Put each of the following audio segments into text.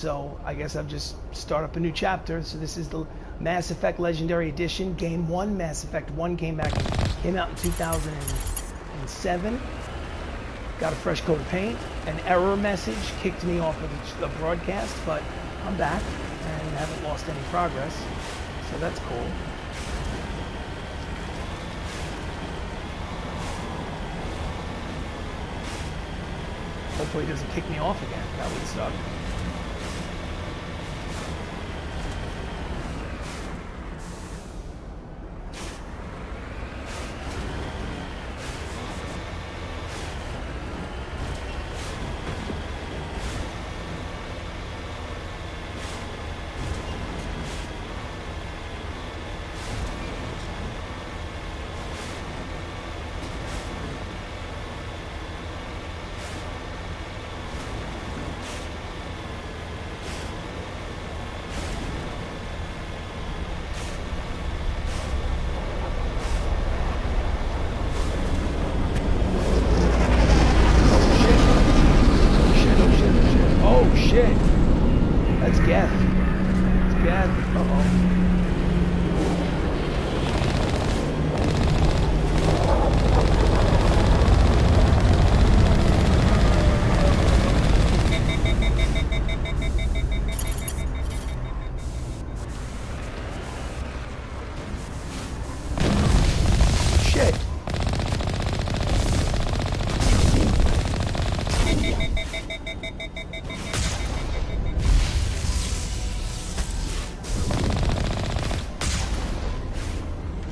So I guess I've just start up a new chapter. So this is the Mass Effect Legendary Edition, Game 1. Mass Effect 1 came out in 2007. Got a fresh coat of paint. An error message kicked me off of the broadcast, but I'm back and haven't lost any progress. So that's cool. Hopefully it doesn't kick me off again. That would suck.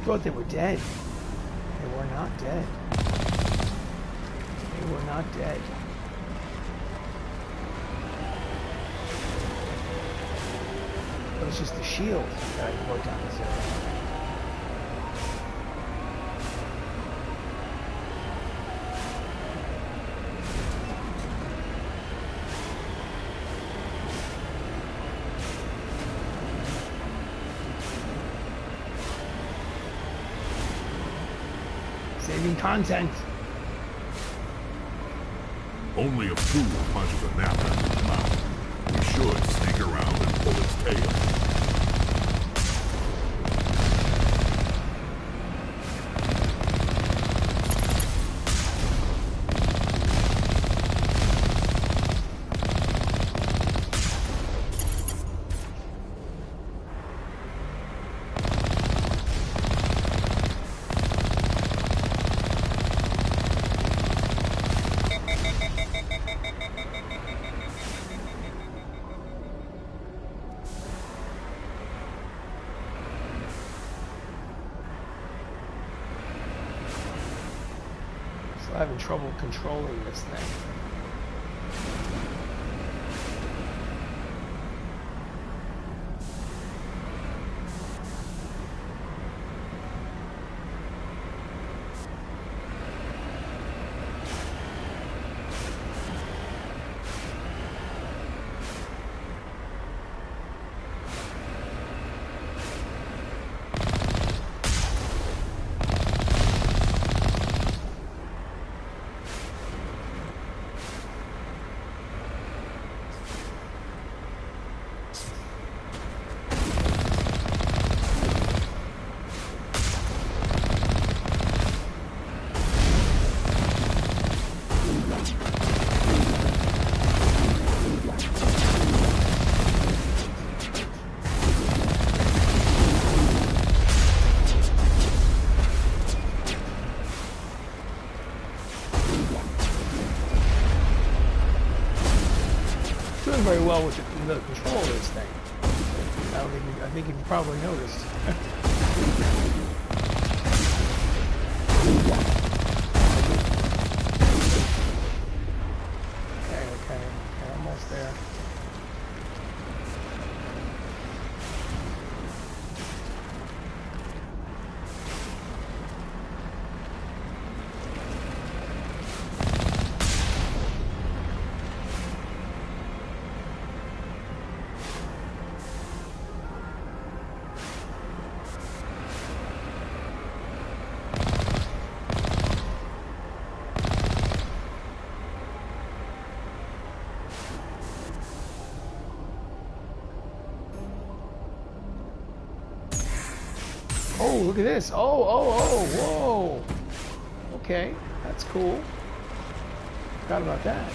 Thought they were dead. They were not dead. They were not dead. It was just the shield that I worked on this area. Saving content. Only a fool punches a gnat in his mouth. We should sneak around and pull its tail. I'm having trouble controlling this thing. Very well with the control of this thing. I think you probably noticed. Okay, almost there. Oh, look at this. Whoa. Okay, that's cool. Forgot about that.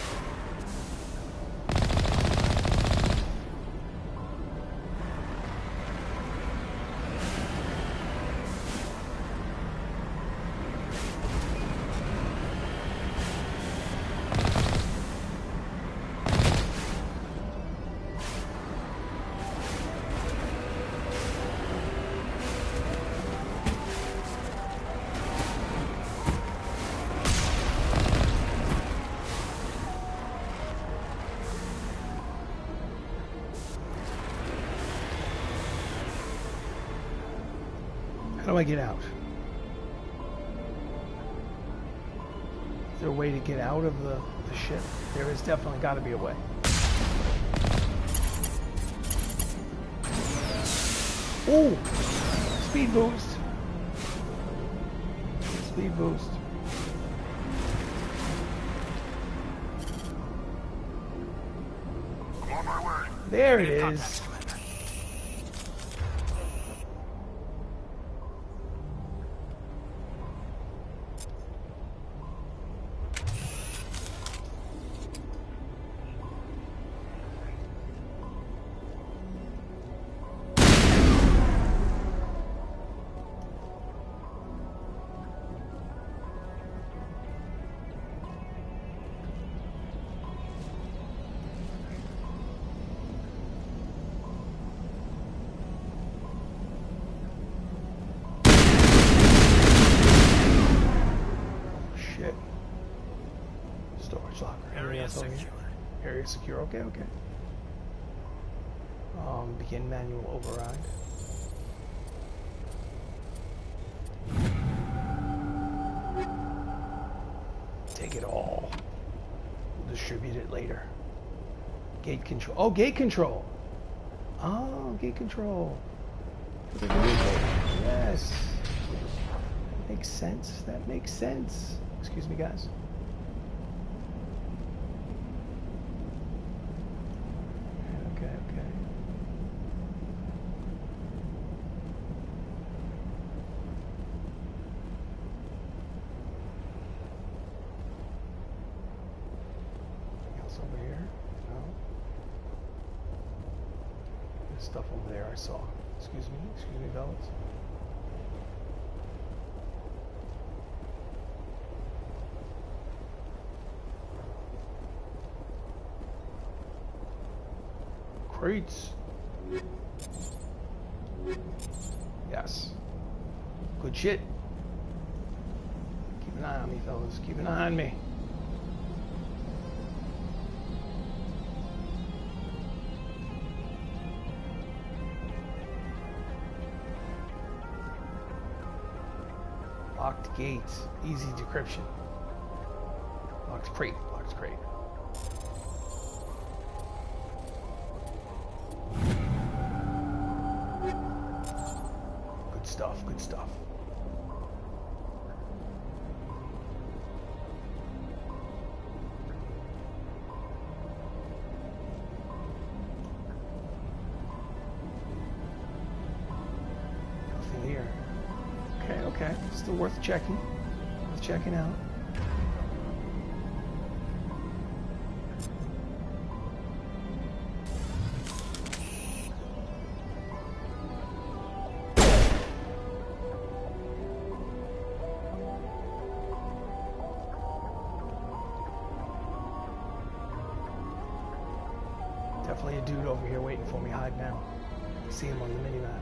How do I get out? Is there a way to get out of the ship? There is definitely got to be a way. Oh! Speed boost. Speed boost. I'm on my way. There it is. Area secure. Area secure. Okay. Begin manual override. Take it all. We'll distribute it later. Gate control. Oh, gate control. Oh, gate control. Yes. That makes sense. That makes sense. Excuse me, guys. Okay. Anything else over here? No. There's stuff over there I saw. Excuse me, fellas. Crates. Yes. Good shit. Keep an eye on me, fellas. Keep an eye on me. Locked gates. Easy decryption. Locked crate. Locked crate. Good stuff. Nothing here. Okay. Still worth checking. Worth checking out. Definitely a dude over here waiting for me. Hide now. See him on the minimap.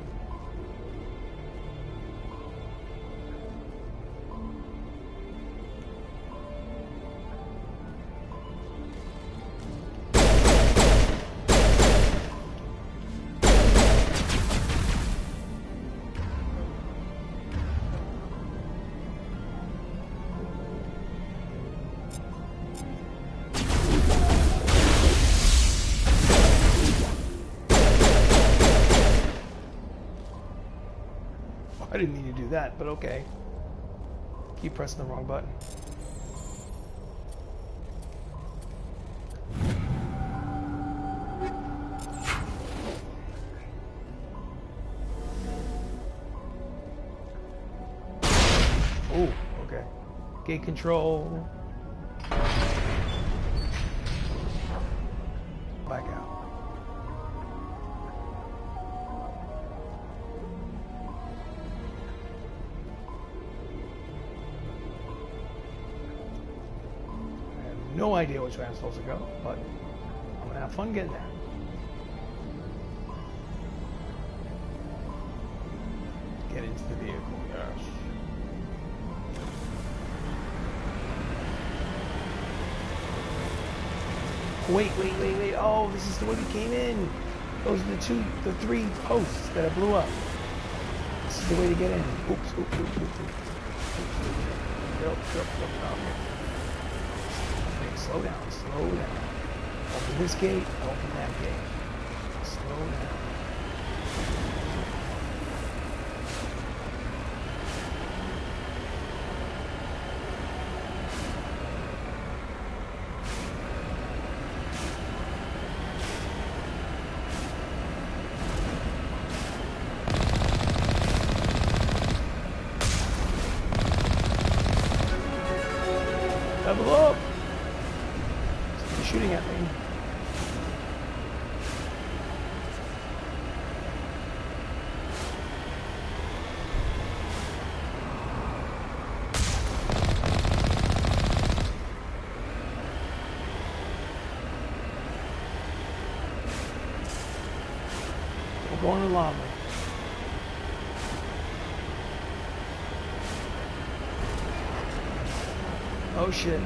I didn't mean to do that, but okay. Keep pressing the wrong button. Gate control. Back out. I have no idea which way I'm supposed to go, but I'm gonna have fun getting there. Get into the vehicle, yes. Wait. Oh, this is the way we came in. Those are the three posts that I blew up. This is the way to get in. Oops. Yep. Okay, slow down. Open this gate, open that gate. Slow down. Level up! You're shooting at me. We're going to lava. Oh shit.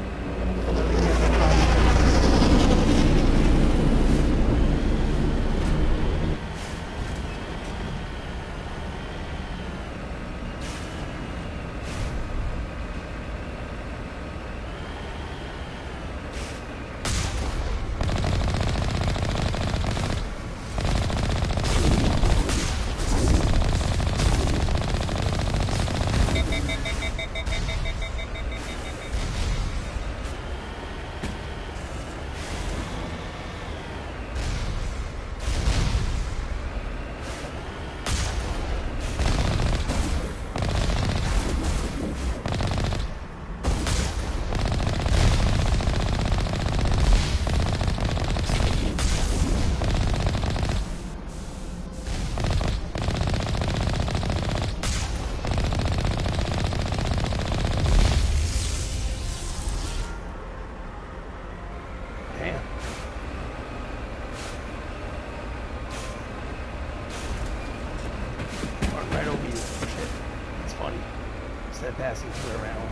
Passing through around.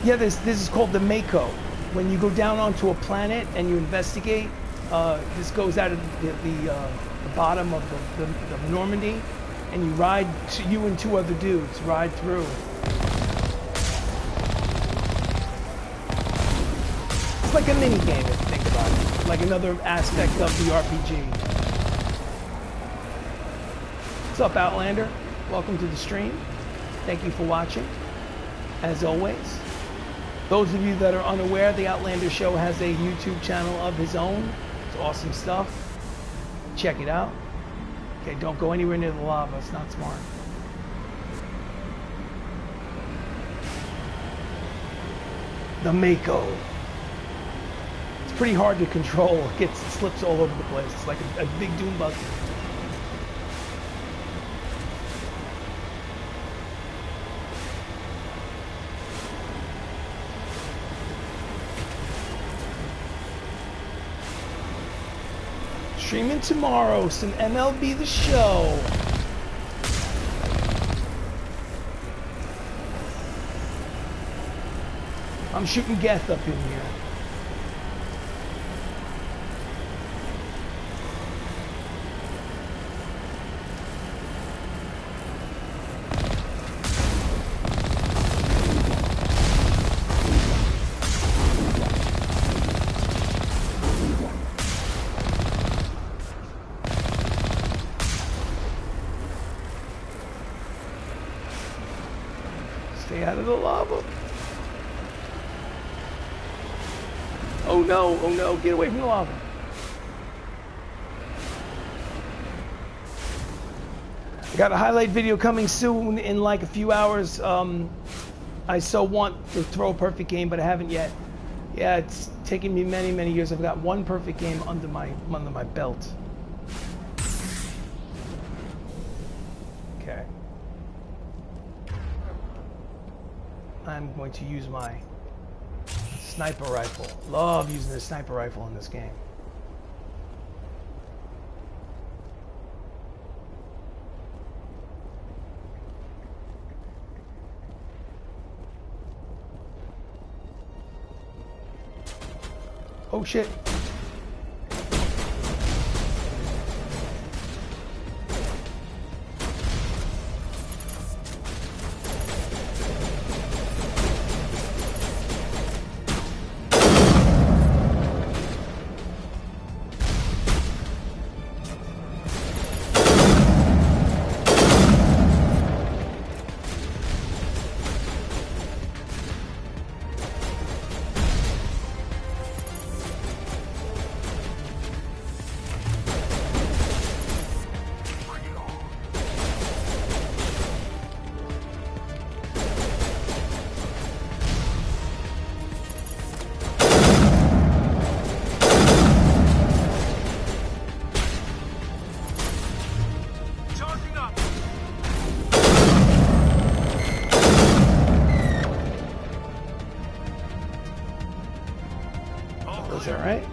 Yeah, this is called the Mako. When you go down onto a planet and you investigate, this goes out of the bottom of the Normandy, and you ride, you and two other dudes ride through. It's like a mini game if you think about it, like another aspect of the RPG. What's up, Outlander? Welcome to the stream. Thank you for watching. As always, those of you that are unaware, the Outlander Show has a YouTube channel of his own. It's awesome stuff. Check it out. Okay, don't go anywhere near the lava. It's not smart. The Mako. It's pretty hard to control. It slips all over the place. It's like a big doom buggy. Streaming tomorrow, some MLB The Show. I'm shooting Geth up in here. out of the lava. Oh no, oh no, get away from the lava. I got a highlight video coming soon in like a few hours. I so want to throw a perfect game, but I haven't yet. Yeah, it's taken me many, many years. I've got one perfect game under my belt. Okay. I'm going to use my sniper rifle. Love using the sniper rifle in this game. Oh shit. Is that right?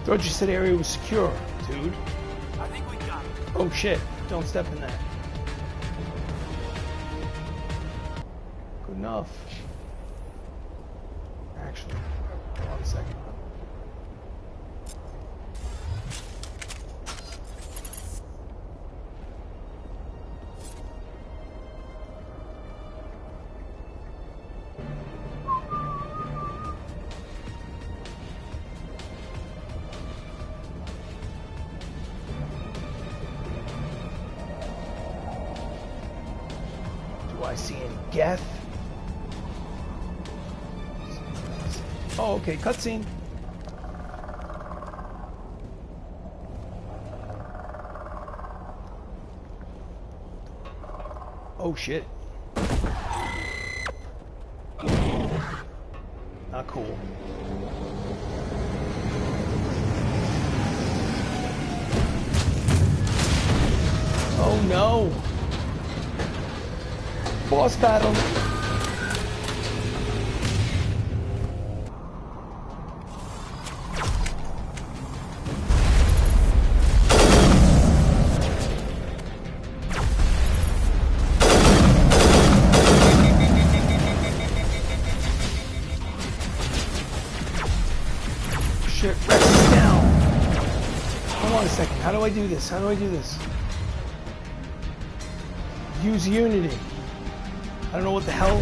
Thought you said area was secure, dude. I think we got it. Oh shit, don't step in that. Good enough. Actually, hold on a second. Geth. Oh, okay, cutscene. Oh shit. Not cool. Oh no. Boss battle. on a second. How do I do this? How do I do this? Use Unity. I don't know what the hell.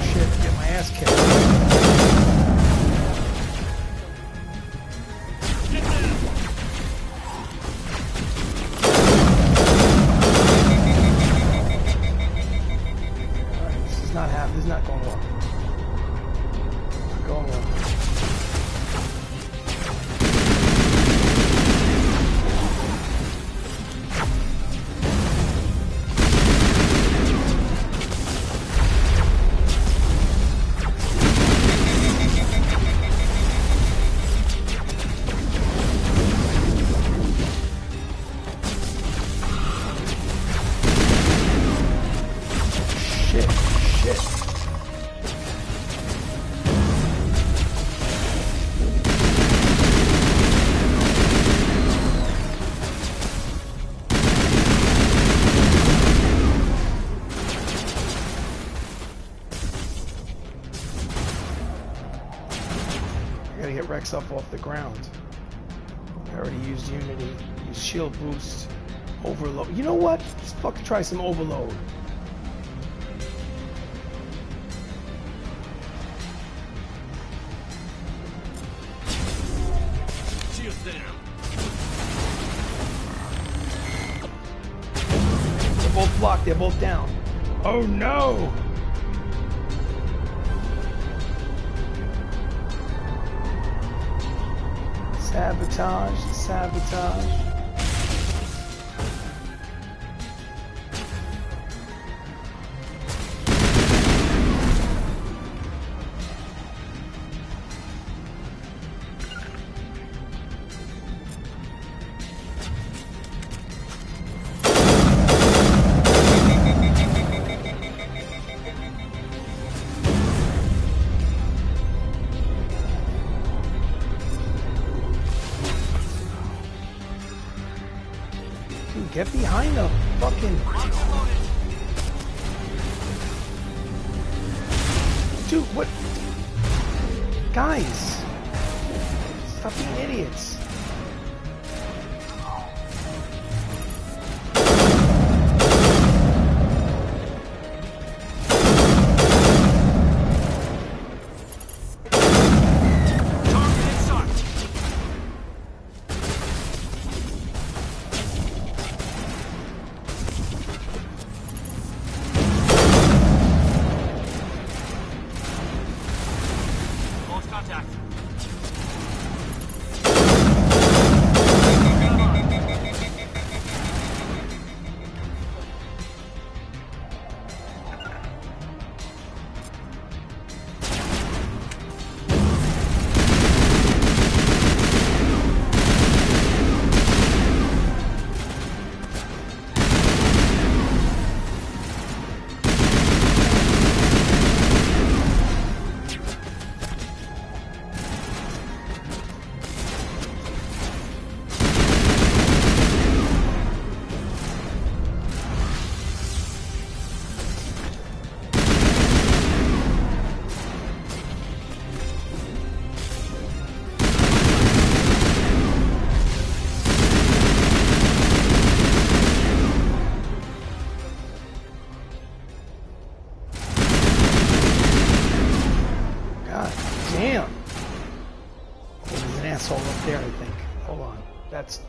Shit, get my ass kicked. Alright, this is not happening. This is not going well. Not going well. Up off the ground. I already used Unity. Use shield boost. Overload. You know what? Let's fucking try some overload. They're both blocked. They're both down. Oh no! Sabotage, sabotage. Get behind the fucking... Dude, what? Guys! Stop being idiots.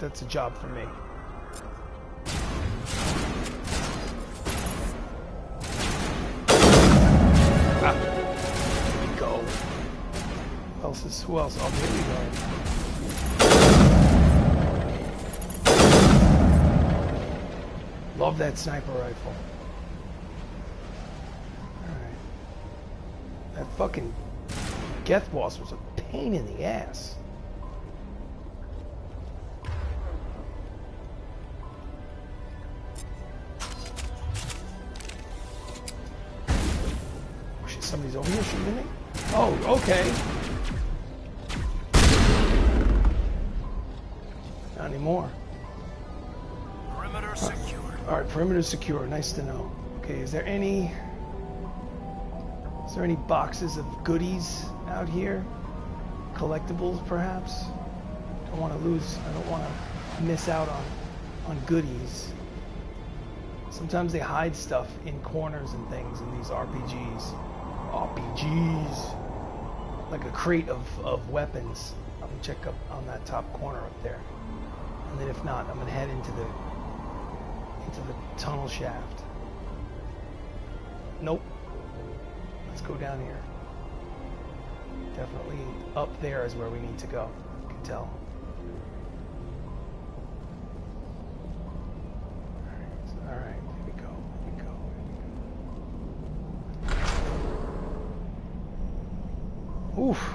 That's a job for me. Ah, here we go. Who else? Oh, here we go. Love that sniper rifle. Alright. That fucking Geth boss was a pain in the ass. Somebody's over here shooting me? Oh, okay. Not anymore. Perimeter secure. Alright, perimeter secure. Nice to know. Okay, is there any... Is there any boxes of goodies out here? Collectibles, perhaps? I don't want to miss out on goodies. Sometimes they hide stuff in corners and things in these RPGs. Like a crate of weapons. I'm gonna check up on that top corner up there. And then if not, I'm gonna head into the tunnel shaft. Nope. Let's go down here. Definitely up there is where we need to go. I can tell. Alright, here we go. Oof.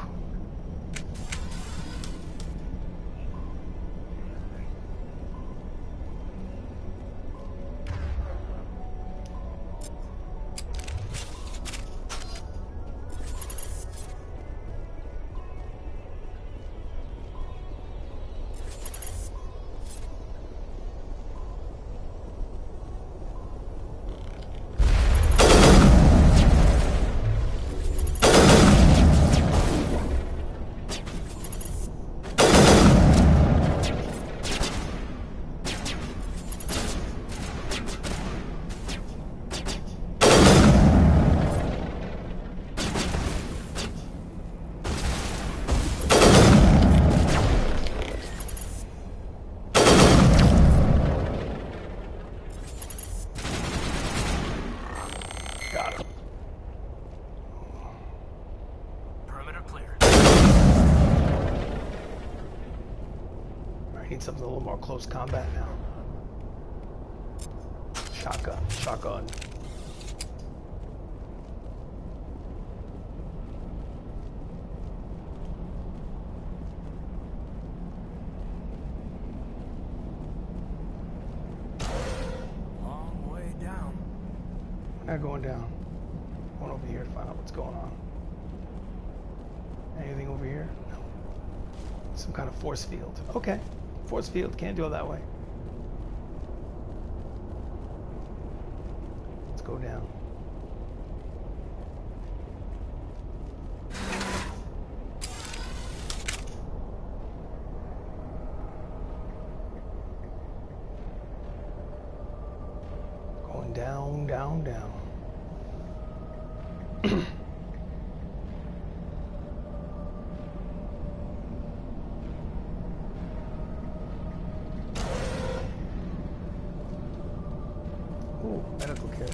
Something a little more close combat now. Shotgun. Long way down. We're not going down. Going over here to find out what's going on. Anything over here? No. Some kind of force field. Okay. Force field, can't do it that way. Let's go down. Going down, down, down. Medical kit.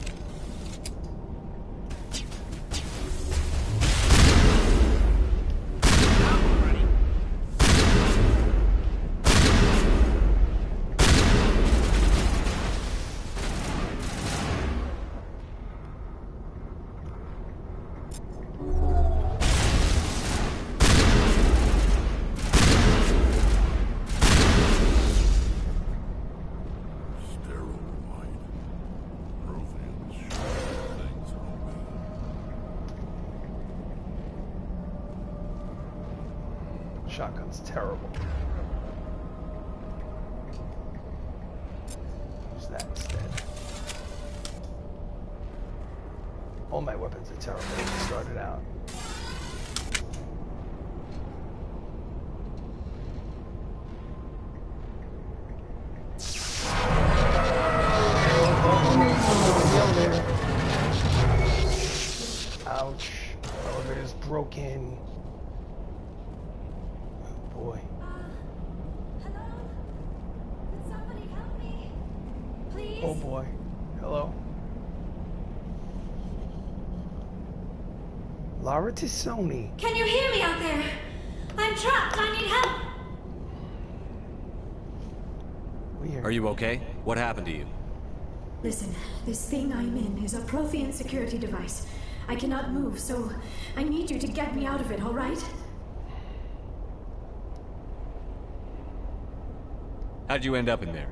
Shotgun's terrible. Use that instead. All my weapons are terrible when I started out. Ouch. Elevator's broken. Boy. Hello? Can somebody help me? Please? Oh boy. Hello? Liara T'soni. Can you hear me out there? I'm trapped. I need help. Weird. Are you okay? What happened to you? Listen, this thing I'm in is a Prothean security device. I cannot move, so I need you to get me out of it, all right? How'd you end up in there?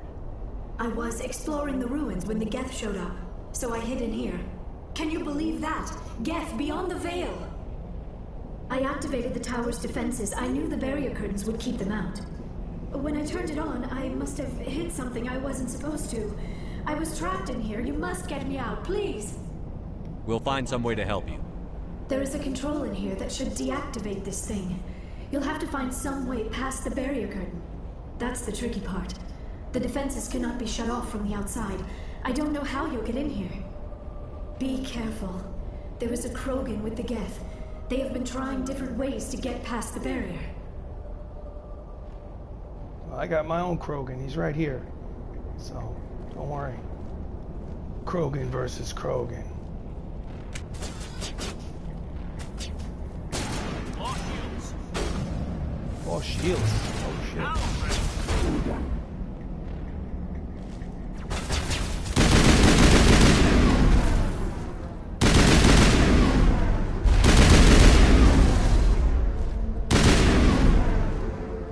I was exploring the ruins when the Geth showed up, so I hid in here. Can you believe that? Geth beyond the veil! I activated the tower's defenses. I knew the barrier curtains would keep them out. When I turned it on, I must have hit something I wasn't supposed to. I was trapped in here. You must get me out, please! We'll find some way to help you. There is a control in here that should deactivate this thing. You'll have to find some way past the barrier curtain. That's the tricky part. The defenses cannot be shut off from the outside. I don't know how you'll get in here. Be careful. There is a Krogan with the Geth. They have been trying different ways to get past the barrier. Well, I got my own Krogan. He's right here. So, don't worry. Krogan versus Krogan. Oh, shields. Oh, shit.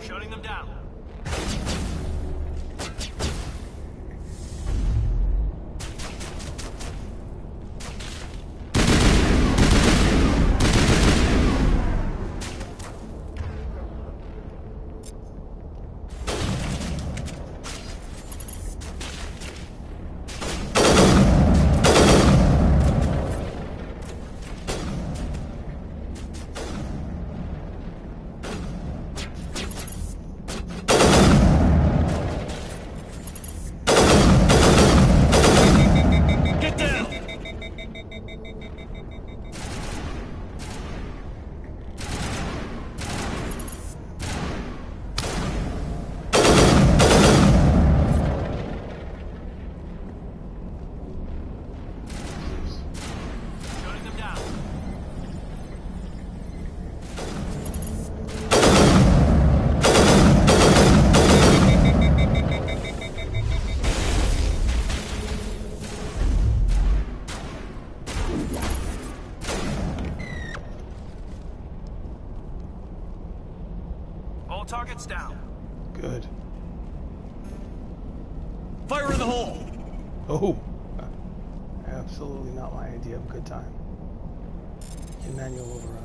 Shutting them down. Targets down. Good. Fire in the hole. Oh. Absolutely not my idea of a good time. In manual override.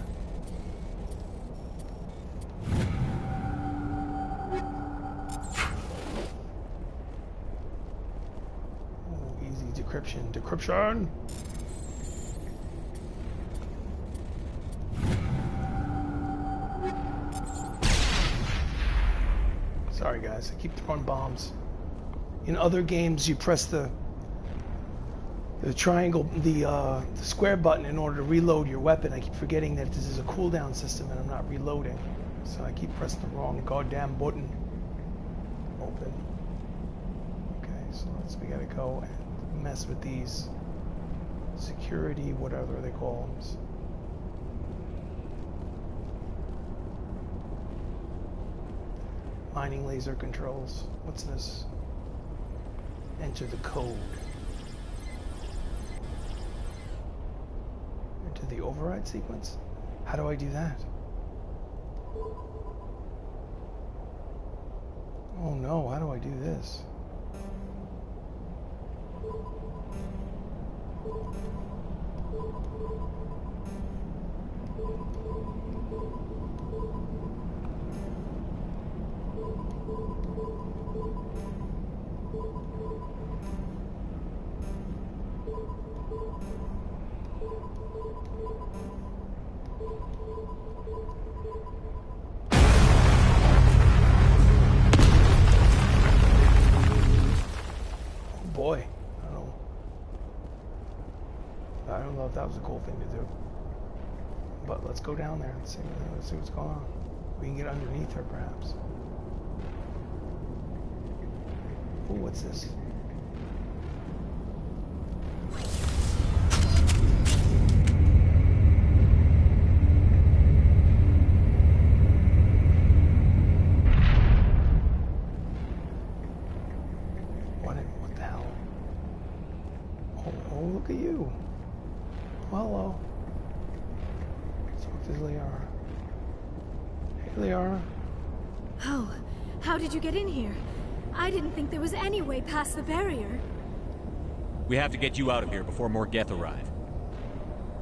Oh, easy decryption. Decryption! Sorry guys, I keep throwing bombs. In other games, you press the triangle, the square button in order to reload your weapon. I keep forgetting that this is a cooldown system and I'm not reloading. So I keep pressing the wrong goddamn button. Open. Okay, so we gotta go and mess with these security, whatever they call them. Mining laser controls. What's this? Enter the code. Enter the override sequence? How do I do that? Oh no, how do I do this? Boy, I don't know if that was a cool thing to do, but let's go down there and see what's going on. We can get underneath her, perhaps. Oh, what's this? What the hell? Oh, look at you. Hello. Let's talk to Liara. Hey, Liara. Oh, how did you get in here? I didn't think there was any way past the barrier. We have to get you out of here before more Geth arrive.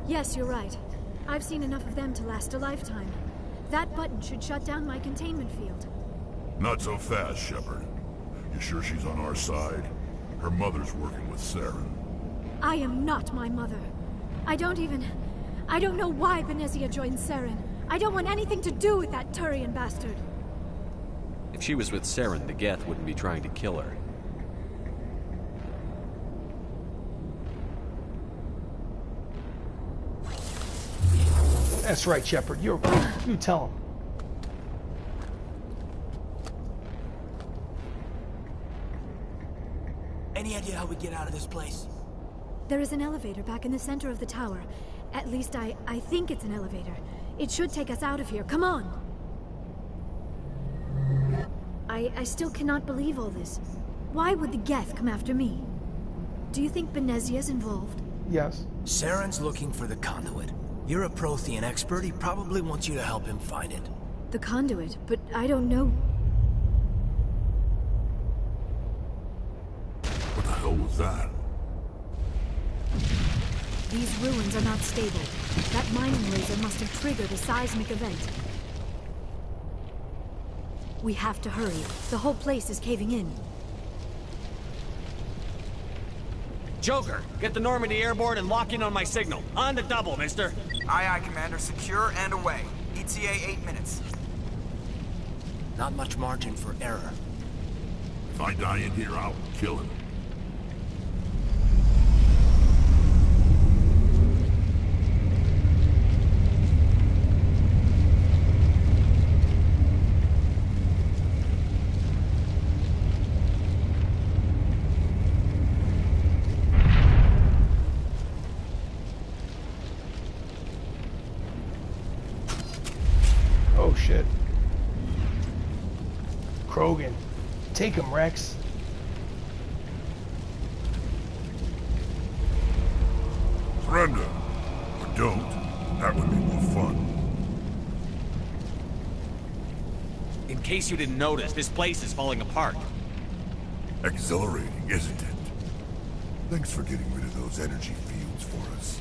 Yes, you're right. I've seen enough of them to last a lifetime. That button should shut down my containment field. Not so fast, Shepard. You sure she's on our side? Her mother's working with Saren. I am not my mother. I don't I don't know why Benezia joined Saren. I don't want anything to do with that Turian bastard. If she was with Saren, the Geth wouldn't be trying to kill her. That's right, Shepard. You tell him. Any idea how we get out of this place? There is an elevator back in the center of the tower. At least I think it's an elevator. It should take us out of here. Come on! I still cannot believe all this. Why would the Geth come after me? Do you think Benezia's involved? Yes. Saren's looking for the conduit. You're a Prothean expert. He probably wants you to help him find it. The conduit, but I don't know. What the hell was that? These ruins are not stable. That mining laser must have triggered a seismic event. We have to hurry. The whole place is caving in. Joker, get the Normandy airborne and lock in on my signal. On the double, mister. Aye, aye, Commander. Secure and away. ETA 8 minutes. Not much margin for error. If I die in here, I'll kill him. Oh shit. Krogan. Take him, Rex. Surrender. Or don't. That would be more fun. In case you didn't notice, this place is falling apart. Exhilarating, isn't it? Thanks for getting rid of those energy fields for us.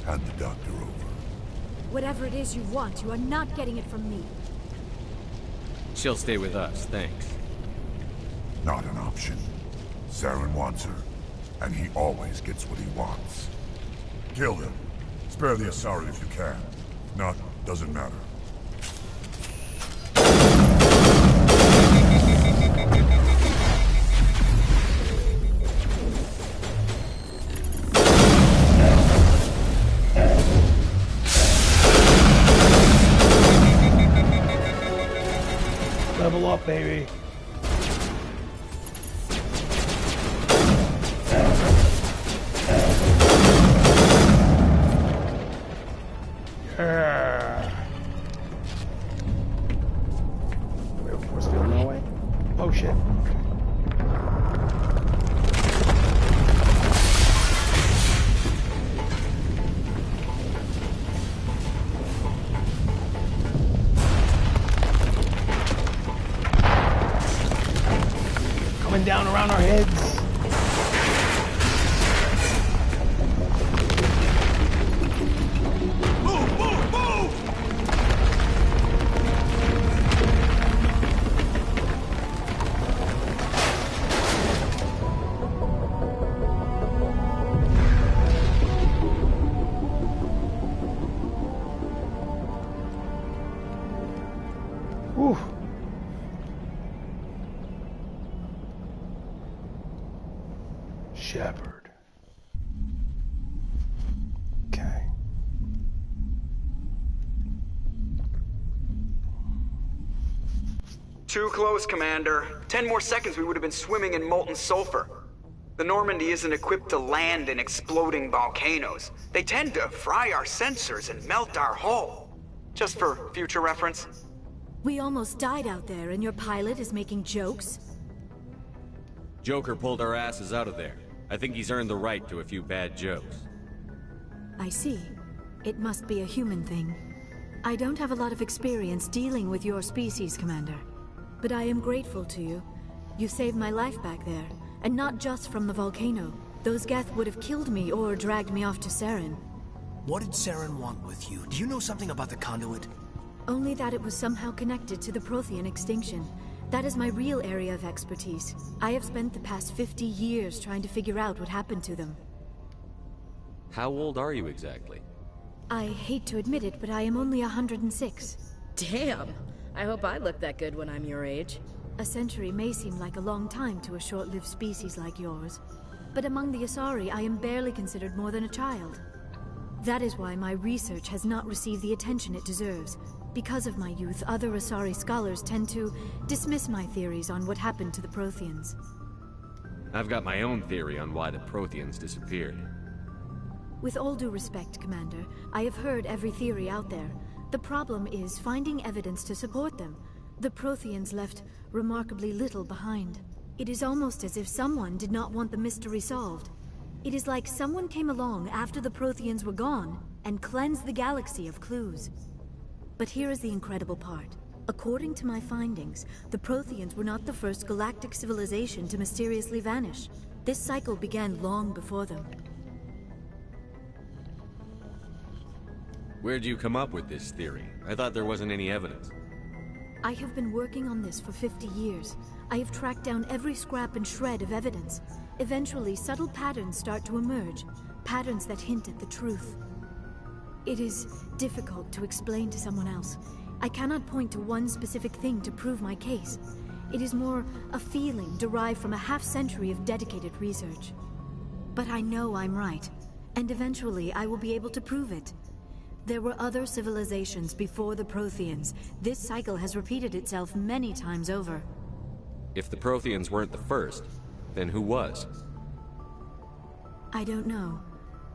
Hand the doctor over. Whatever it is you want, you are not getting it from me. She'll stay with us, thanks. Not an option. Saren wants her, and he always gets what he wants. Kill him. Spare the Asari if you can. If not, doesn't matter. Level up, baby. Yeah. We have a force field in our way? Oh shit. Coming down around our heads. Whew. Shepard. Okay. Too close, Commander. 10 more seconds we would have been swimming in molten sulfur. The Normandy isn't equipped to land in exploding volcanoes. They tend to fry our sensors and melt our hull. Just for future reference. We almost died out there, and your pilot is making jokes? Joker pulled our asses out of there. I think he's earned the right to a few bad jokes. I see. It must be a human thing. I don't have a lot of experience dealing with your species, Commander. But I am grateful to you. You saved my life back there, and not just from the volcano. Those Geth would have killed me or dragged me off to Saren. What did Saren want with you? Do you know something about the conduit? Only that it was somehow connected to the Prothean extinction. That is my real area of expertise. I have spent the past 50 years trying to figure out what happened to them. How old are you exactly? I hate to admit it, but I am only 106. Damn! I hope I look that good when I'm your age. A century may seem like a long time to a short-lived species like yours, but among the Asari, I am barely considered more than a child. That is why my research has not received the attention it deserves. Because of my youth, other Asari scholars tend to dismiss my theories on what happened to the Protheans. I've got my own theory on why the Protheans disappeared. With all due respect, Commander, I have heard every theory out there. The problem is finding evidence to support them. The Protheans left remarkably little behind. It is almost as if someone did not want the mystery solved. It is like someone came along after the Protheans were gone and cleansed the galaxy of clues. But here is the incredible part. According to my findings, the Protheans were not the first galactic civilization to mysteriously vanish. This cycle began long before them. Where'd you come up with this theory? I thought there wasn't any evidence. I have been working on this for 50 years. I have tracked down every scrap and shred of evidence. Eventually, subtle patterns start to emerge, patterns that hint at the truth. It is difficult to explain to someone else. I cannot point to one specific thing to prove my case. It is more a feeling derived from a half-century of dedicated research. But I know I'm right, and eventually I will be able to prove it. There were other civilizations before the Protheans. This cycle has repeated itself many times over. If the Protheans weren't the first, then who was? I don't know.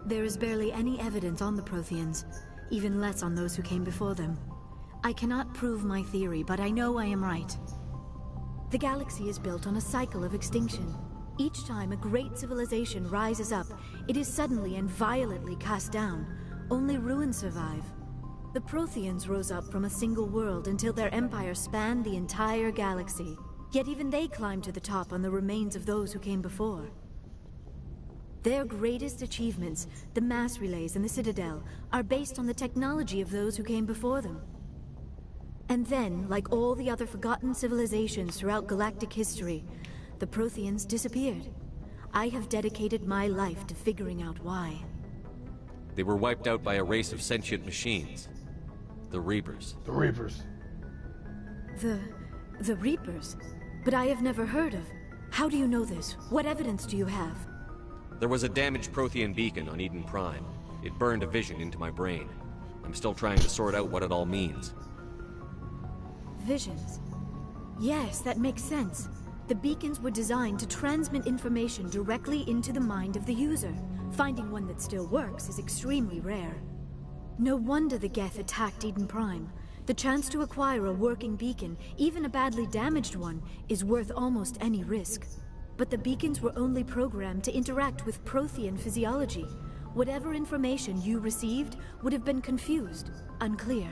There is barely any evidence on the Protheans, even less on those who came before them. I cannot prove my theory, but I know I am right. The galaxy is built on a cycle of extinction. Each time a great civilization rises up, it is suddenly and violently cast down. Only ruins survive. The Protheans rose up from a single world until their empire spanned the entire galaxy. Yet even they climbed to the top on the remains of those who came before. Their greatest achievements, the mass relays and the Citadel, are based on the technology of those who came before them. And then, like all the other forgotten civilizations throughout galactic history, the Protheans disappeared. I have dedicated my life to figuring out why. They were wiped out by a race of sentient machines. The Reapers. The Reapers. The Reapers? But I have never heard of. How do you know this? What evidence do you have? There was a damaged Prothean beacon on Eden Prime. It burned a vision into my brain. I'm still trying to sort out what it all means. Visions? Yes, that makes sense. The beacons were designed to transmit information directly into the mind of the user. Finding one that still works is extremely rare. No wonder the Geth attacked Eden Prime. The chance to acquire a working beacon, even a badly damaged one, is worth almost any risk. But the beacons were only programmed to interact with Prothean physiology. Whatever information you received would have been confused, unclear.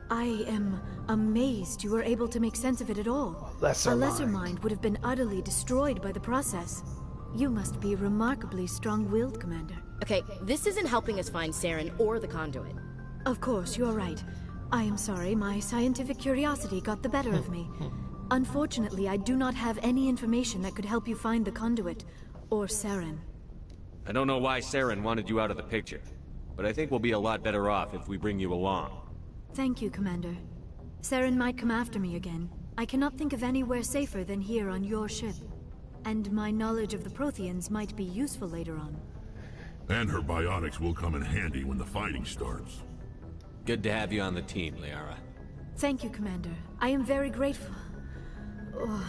I am amazed you were able to make sense of it at all. A lesser mind would have been utterly destroyed by the process. You must be remarkably strong-willed, Commander. Okay, this isn't helping us find Saren or the conduit. Of course, you're right. I am sorry, my scientific curiosity got the better of me. Unfortunately, I do not have any information that could help you find the conduit, or Saren. I don't know why Saren wanted you out of the picture, but I think we'll be a lot better off if we bring you along. Thank you, Commander. Saren might come after me again. I cannot think of anywhere safer than here on your ship. And my knowledge of the Protheans might be useful later on. And her biotics will come in handy when the fighting starts. Good to have you on the team, Liara. Thank you, Commander. I am very grateful. Oh,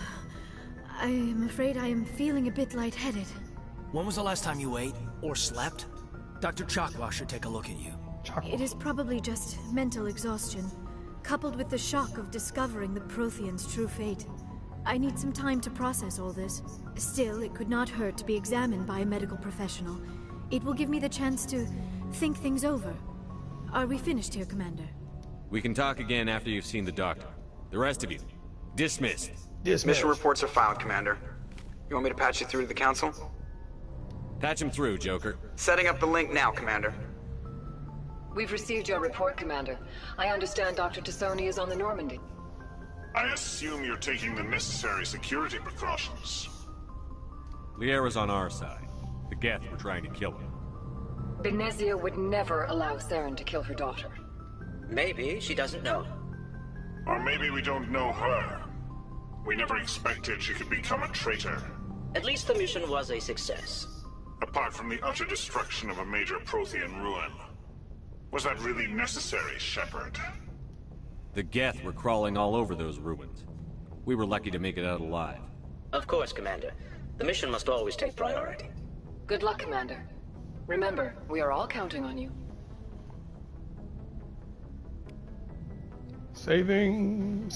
I am afraid I am feeling a bit lightheaded. When was the last time you ate, or slept? Dr. Chakwa should take a look at you. It is probably just mental exhaustion, coupled with the shock of discovering the Protheans' true fate. I need some time to process all this. Still, it could not hurt to be examined by a medical professional. It will give me the chance to think things over. Are we finished here, Commander? We can talk again after you've seen the doctor. The rest of you, dismissed. Mission reports are filed, Commander. You want me to patch you through to the Council? Patch him through, Joker. Setting up the link now, Commander. We've received your report, Commander. I understand Dr. T'soni is on the Normandy. I assume you're taking the necessary security precautions. Liara's on our side. The Geth were trying to kill him. Benezia would never allow Saren to kill her daughter. Maybe she doesn't know. Or maybe we don't know her. We never expected she could become a traitor. At least the mission was a success. Apart from the utter destruction of a major Prothean ruin. Was that really necessary, Shepard? The Geth were crawling all over those ruins. We were lucky to make it out alive. Of course, Commander. The mission must always take priority. Good luck, Commander. Remember, we are all counting on you. Saving.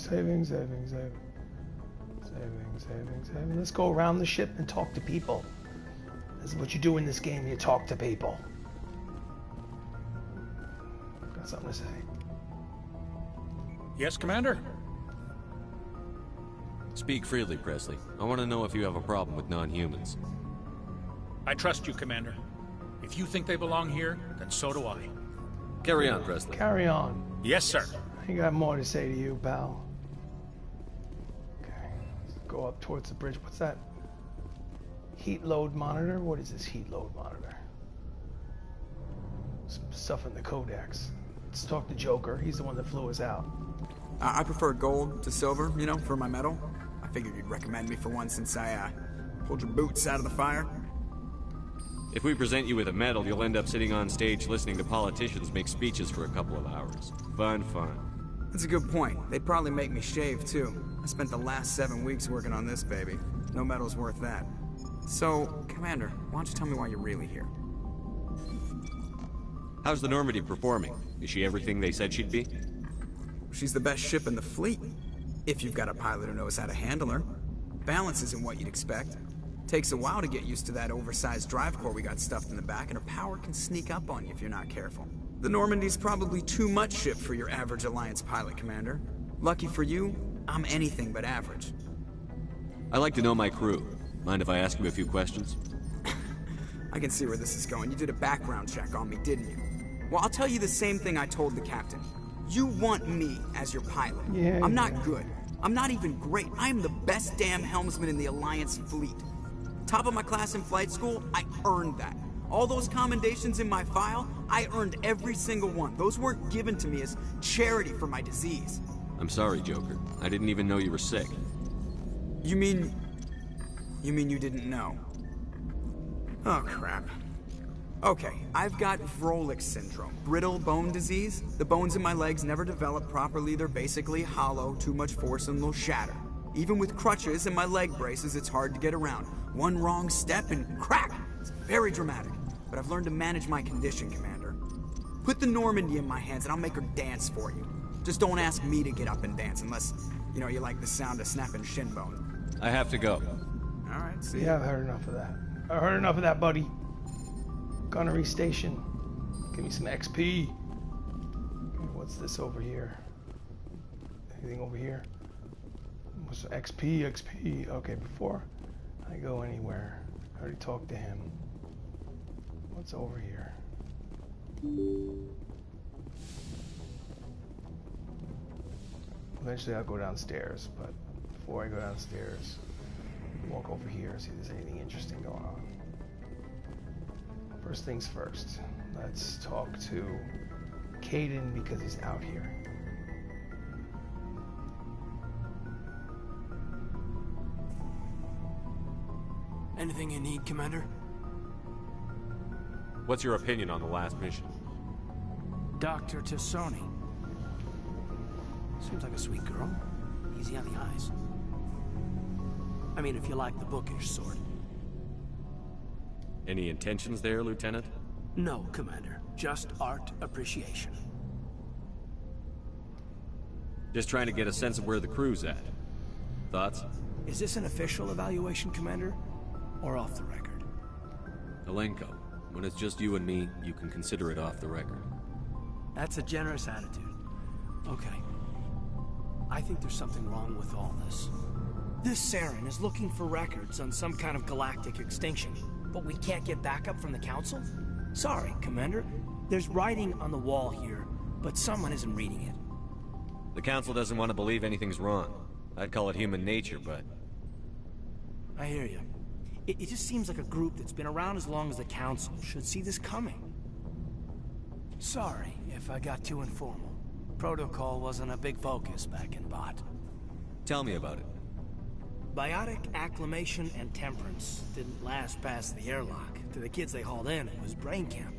Let's go around the ship and talk to people. This is what you do in this game, you talk to people. Got something to say. Yes, Commander? Speak freely, Presley. I want to know if you have a problem with non-humans. I trust you, Commander. If you think they belong here, then so do I. Carry on, Presley. Carry on. Yes, sir. I got more to say to you, pal. Okay, let's go up towards the bridge. What's that? Heat load monitor? What is this heat load monitor? Some stuff in the codex. Let's talk to Joker. He's the one that flew us out. I prefer gold to silver, you know, for my medal. I figured you'd recommend me for one since I pulled your boots out of the fire. If we present you with a medal, you'll end up sitting on stage listening to politicians make speeches for a couple of hours. Fun. That's a good point. They'd probably make me shave, too. I spent the last 7 weeks working on this baby. No medal's worth that. So, Commander, why don't you tell me why you're really here? How's the Normandy performing? Is she everything they said she'd be? She's the best ship in the fleet. If you've got a pilot who knows how to handle her. Balance isn't what you'd expect. Takes a while to get used to that oversized drive core we got stuffed in the back, and her power can sneak up on you if you're not careful. The Normandy's probably too much ship for your average Alliance pilot, Commander. Lucky for you, I'm anything but average. I like to know my crew. Mind if I ask you a few questions? I can see where this is going. You did a background check on me, didn't you? Well, I'll tell you the same thing I told the captain. You want me as your pilot. Yeah, I'm not good. I'm not even great. I am the best damn helmsman in the Alliance fleet. Top of my class in flight school, I earned that. All those commendations in my file, I earned every single one. Those weren't given to me as charity for my disease. I'm sorry, Joker. I didn't even know you were sick. You mean you didn't know? Oh, crap. Okay, I've got Vrolik syndrome, brittle bone disease. The bones in my legs never develop properly. They're basically hollow, too much force and they'll shatter. Even with crutches and my leg braces, it's hard to get around. One wrong step and crack! It's very dramatic. But I've learned to manage my condition, Commander. Put the Normandy in my hands and I'll make her dance for you. Just don't ask me to get up and dance unless, you like the sound of snapping shin bone. I have to go. Alright, see Yeah, I've heard enough of that. I heard enough of that, buddy. Gunnery station. Give me some XP. Okay, what's this over here? Anything over here? What's XP? Okay, before I go anywhere, I already talked to him. What's over here? Eventually I'll go downstairs, but before I go downstairs, walk over here, see if there's anything interesting going on. First things first, let's talk to Caden because he's out here. Anything you need, Commander? What's your opinion on the last mission? Dr. T'soni. Seems like a sweet girl. Easy on the eyes. I mean, if you like the bookish sort. Any intentions there, Lieutenant? No, Commander. Just art appreciation. Just trying to get a sense of where the crew's at. Thoughts? Is this an official evaluation, Commander? Or off the record? Alenko, when it's just you and me, you can consider it off the record. That's a generous attitude. Okay. I think there's something wrong with all this. This Saren is looking for records on some kind of galactic extinction, but we can't get backup from the Council? Sorry, Commander. There's writing on the wall here, but someone isn't reading it. The Council doesn't want to believe anything's wrong. I'd call it human nature, but... I hear you. It just seems like a group that's been around as long as the Council should see this coming. Sorry if I got too informal. Protocol wasn't a big focus back in Bot. Tell me about it. Biotic acclimation and temperance didn't last past the airlock. To the kids they hauled in, it was brain camp.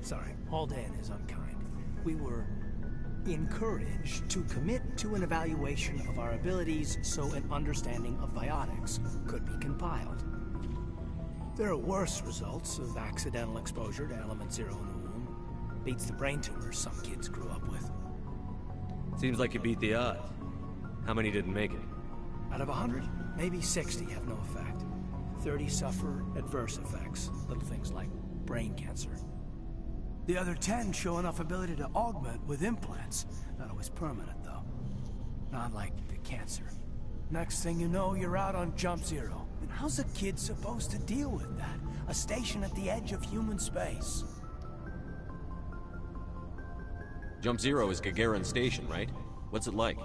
Sorry, hauled in is unkind. We were encouraged to commit to an evaluation of our abilities so an understanding of biotics could be compiled. There are worse results of accidental exposure to element 0 in the womb. Beats the brain tumors some kids grew up with. Seems like you beat the odds. How many didn't make it? Out of 100, maybe 60 have no effect. 30 suffer adverse effects, little things like brain cancer. The other 10 show enough ability to augment with implants. Not always permanent, though. Not like the cancer. Next thing you know, you're out on Jump Zero. And how's a kid supposed to deal with that? A station at the edge of human space. Jump Zero is Gagarin Station, right? What's it like?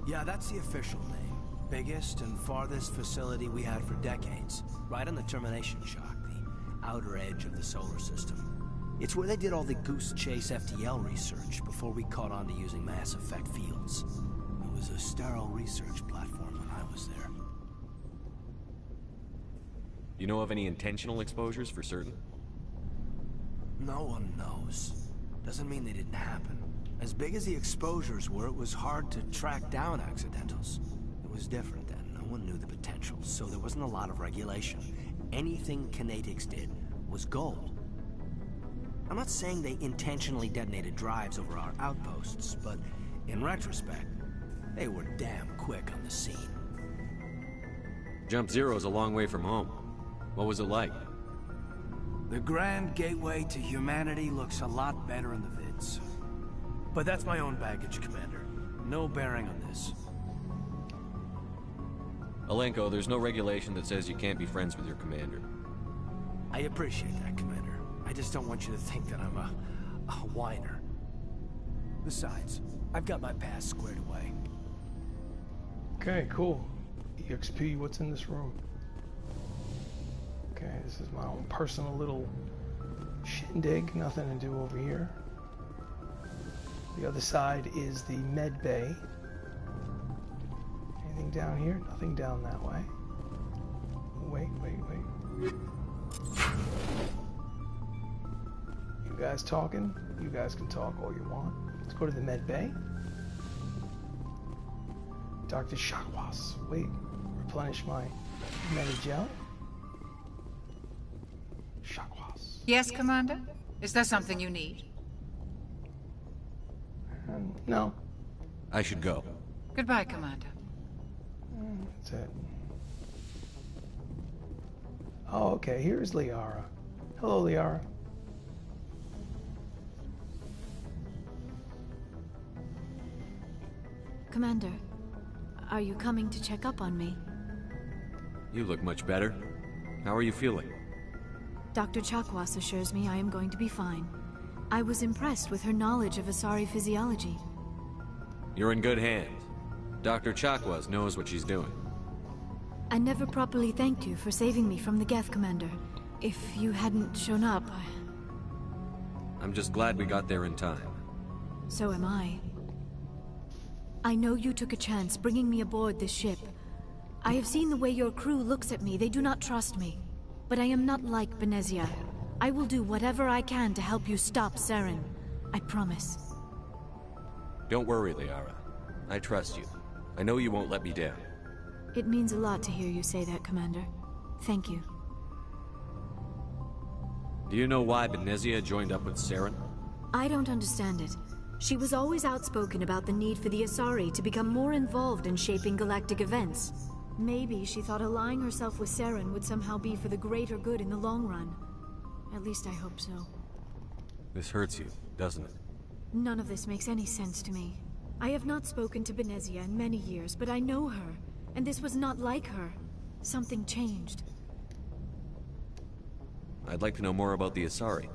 Yeah, that's the official name. Biggest and farthest facility we had for decades. Right on the termination shock, the outer edge of the solar system. It's where they did all the Goose Chase FTL research before we caught on to using mass effect fields. It was a sterile research platform when I was there. You know of any intentional exposures for certain? No one knows. Doesn't mean they didn't happen. As big as the exposures were, it was hard to track down accidentals. It was different then. No one knew the potential, so there wasn't a lot of regulation. Anything Kinetics did was gold. I'm not saying they intentionally detonated drives over our outposts, but in retrospect, they were damn quick on the scene. Jump Zero's a long way from home. What was it like? The grand gateway to humanity looks a lot better in the vids. But that's my own baggage, Commander. No bearing on this. Alenko, there's no regulation that says you can't be friends with your commander. I appreciate that, Commander. I just don't want you to think that I'm a whiner. Besides, I've got my past squared away. Okay, cool. EXP, what's in this room? Okay, this is my own personal little shindig. Nothing to do over here. The other side is the med bay. Anything down here? Nothing down that way. Wait. You guys talking? You guys can talk all you want. Let's go to the med bay. Dr. Chakwas. Wait. Replenish my medi-gel. Chakwas. Yes, Commander? Is there something you need? No. I should go. Goodbye, Commander. That's it. Oh, okay. Here's Liara. Hello, Liara. Commander, are you coming to check up on me? You look much better. How are you feeling? Dr. Chakwas assures me I am going to be fine. I was impressed with her knowledge of Asari physiology. You're in good hands. Dr. Chakwas knows what she's doing. I never properly thanked you for saving me from the Geth, Commander. If you hadn't shown up, I'm just glad we got there in time. So am I. I know you took a chance bringing me aboard this ship. I have seen the way your crew looks at me. They do not trust me. But I am not like Benezia. I will do whatever I can to help you stop Saren. I promise. Don't worry, Liara. I trust you. I know you won't let me down. It means a lot to hear you say that, Commander. Thank you. Do you know why Benezia joined up with Saren? I don't understand it. She was always outspoken about the need for the Asari to become more involved in shaping galactic events. Maybe she thought allying herself with Saren would somehow be for the greater good in the long run. At least I hope so. This hurts you, doesn't it? None of this makes any sense to me. I have not spoken to Benezia in many years, but I know her. And this was not like her. Something changed. I'd like to know more about the Asari.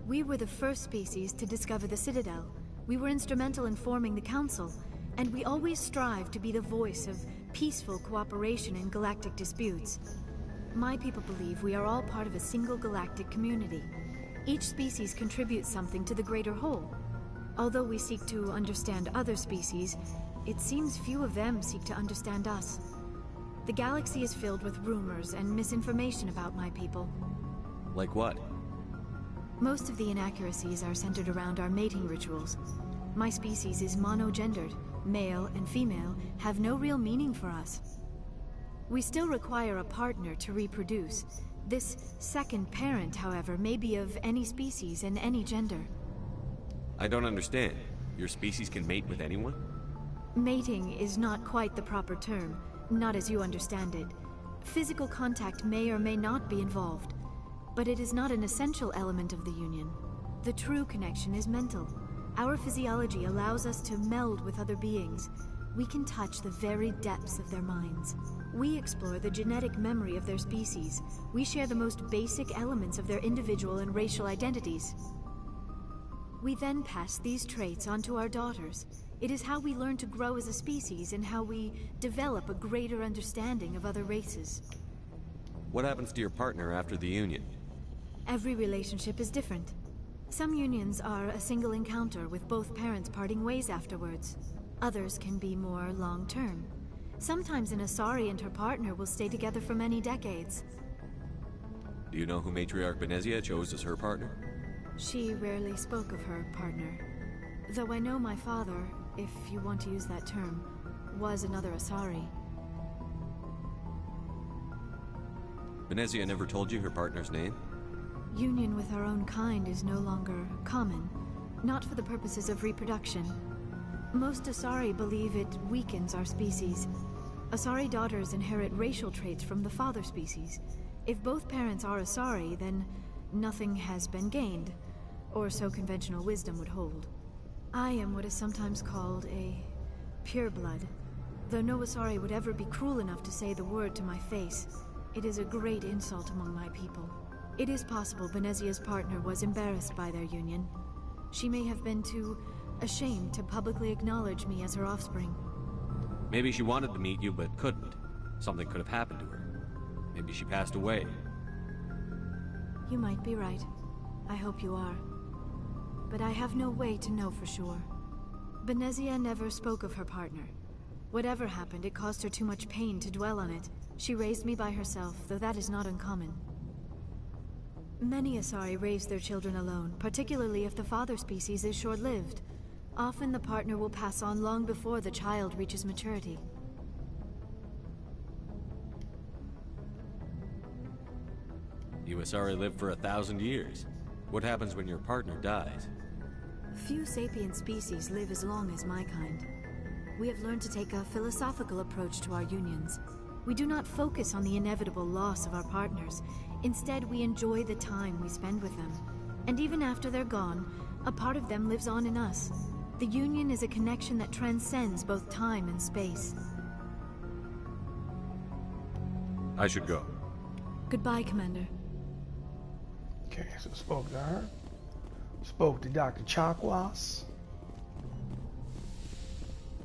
We were the first species to discover the Citadel. We were instrumental in forming the Council, and we always strive to be the voice of peaceful cooperation in galactic disputes. My people believe we are all part of a single galactic community. Each species contributes something to the greater whole. Although we seek to understand other species, it seems few of them seek to understand us. The galaxy is filled with rumors and misinformation about my people. Like what? Most of the inaccuracies are centered around our mating rituals. My species is monogendered. Male and female have no real meaning for us. We still require a partner to reproduce. This second parent, however, may be of any species and any gender. I don't understand. Your species can mate with anyone? Mating is not quite the proper term, not as you understand it. Physical contact may or may not be involved, but it is not an essential element of the union. The true connection is mental. Our physiology allows us to meld with other beings. We can touch the very depths of their minds. We explore the genetic memory of their species. We share the most basic elements of their individual and racial identities. We then pass these traits on to our daughters. It is how we learn to grow as a species and how we develop a greater understanding of other races. What happens to your partner after the union? Every relationship is different. Some unions are a single encounter with both parents parting ways afterwards. Others can be more long-term. Sometimes an Asari and her partner will stay together for many decades. Do you know who Matriarch Benezia chose as her partner? She rarely spoke of her partner. Though I know my father, if you want to use that term, was another Asari. Benezia never told you her partner's name? Union with our own kind is no longer common, not for the purposes of reproduction. Most Asari believe it weakens our species. Asari daughters inherit racial traits from the father species. If both parents are Asari, then nothing has been gained, or so conventional wisdom would hold. I am what is sometimes called a pureblood. Though no Asari would ever be cruel enough to say the word to my face, it is a great insult among my people. It is possible Benezia's partner was embarrassed by their union. She may have been too ashamed to publicly acknowledge me as her offspring. Maybe she wanted to meet you, but couldn't. Something could have happened to her. Maybe she passed away. You might be right. I hope you are. But I have no way to know for sure. Benezia never spoke of her partner. Whatever happened, it caused her too much pain to dwell on it. She raised me by herself, though that is not uncommon. Many Asari raise their children alone, particularly if the father species is short-lived. Often the partner will pass on long before the child reaches maturity. You Asari live for 1,000 years. What happens when your partner dies? Few sapient species live as long as my kind. We have learned to take a philosophical approach to our unions. We do not focus on the inevitable loss of our partners. Instead, we enjoy the time we spend with them. And even after they're gone, a part of them lives on in us. The union is a connection that transcends both time and space. I should go. Goodbye, Commander. Okay, so spoke to her. Spoke to Dr. Chakwas.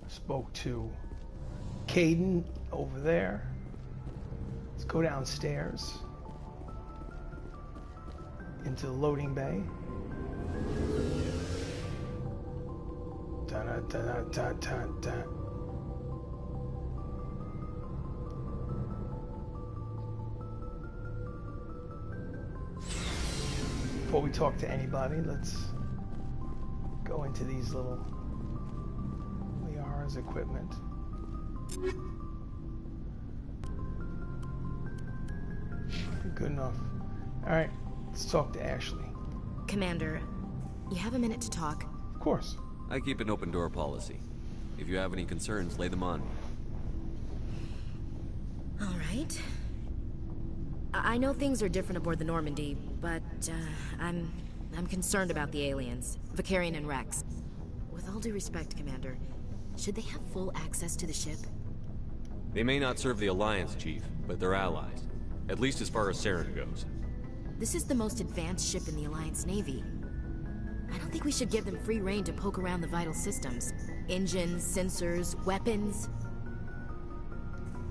Spoke to Caden over there. Let's go downstairs into the loading bay. Da-da-da-da-da-da-da. Before we talk to anybody, let's go into these little Liara's equipment. Good enough. Alright, let's talk to Ashley. Commander, you have a minute to talk? Of course. I keep an open door policy. If you have any concerns, lay them on me. All right. I know things are different aboard the Normandy, but I'm concerned about the aliens, Vicarian and Rex. With all due respect, Commander, should they have full access to the ship? They may not serve the Alliance, Chief, but they're allies. At least as far as Saren goes. This is the most advanced ship in the Alliance Navy. I don't think we should give them free rein to poke around the vital systems. Engines, sensors, weapons.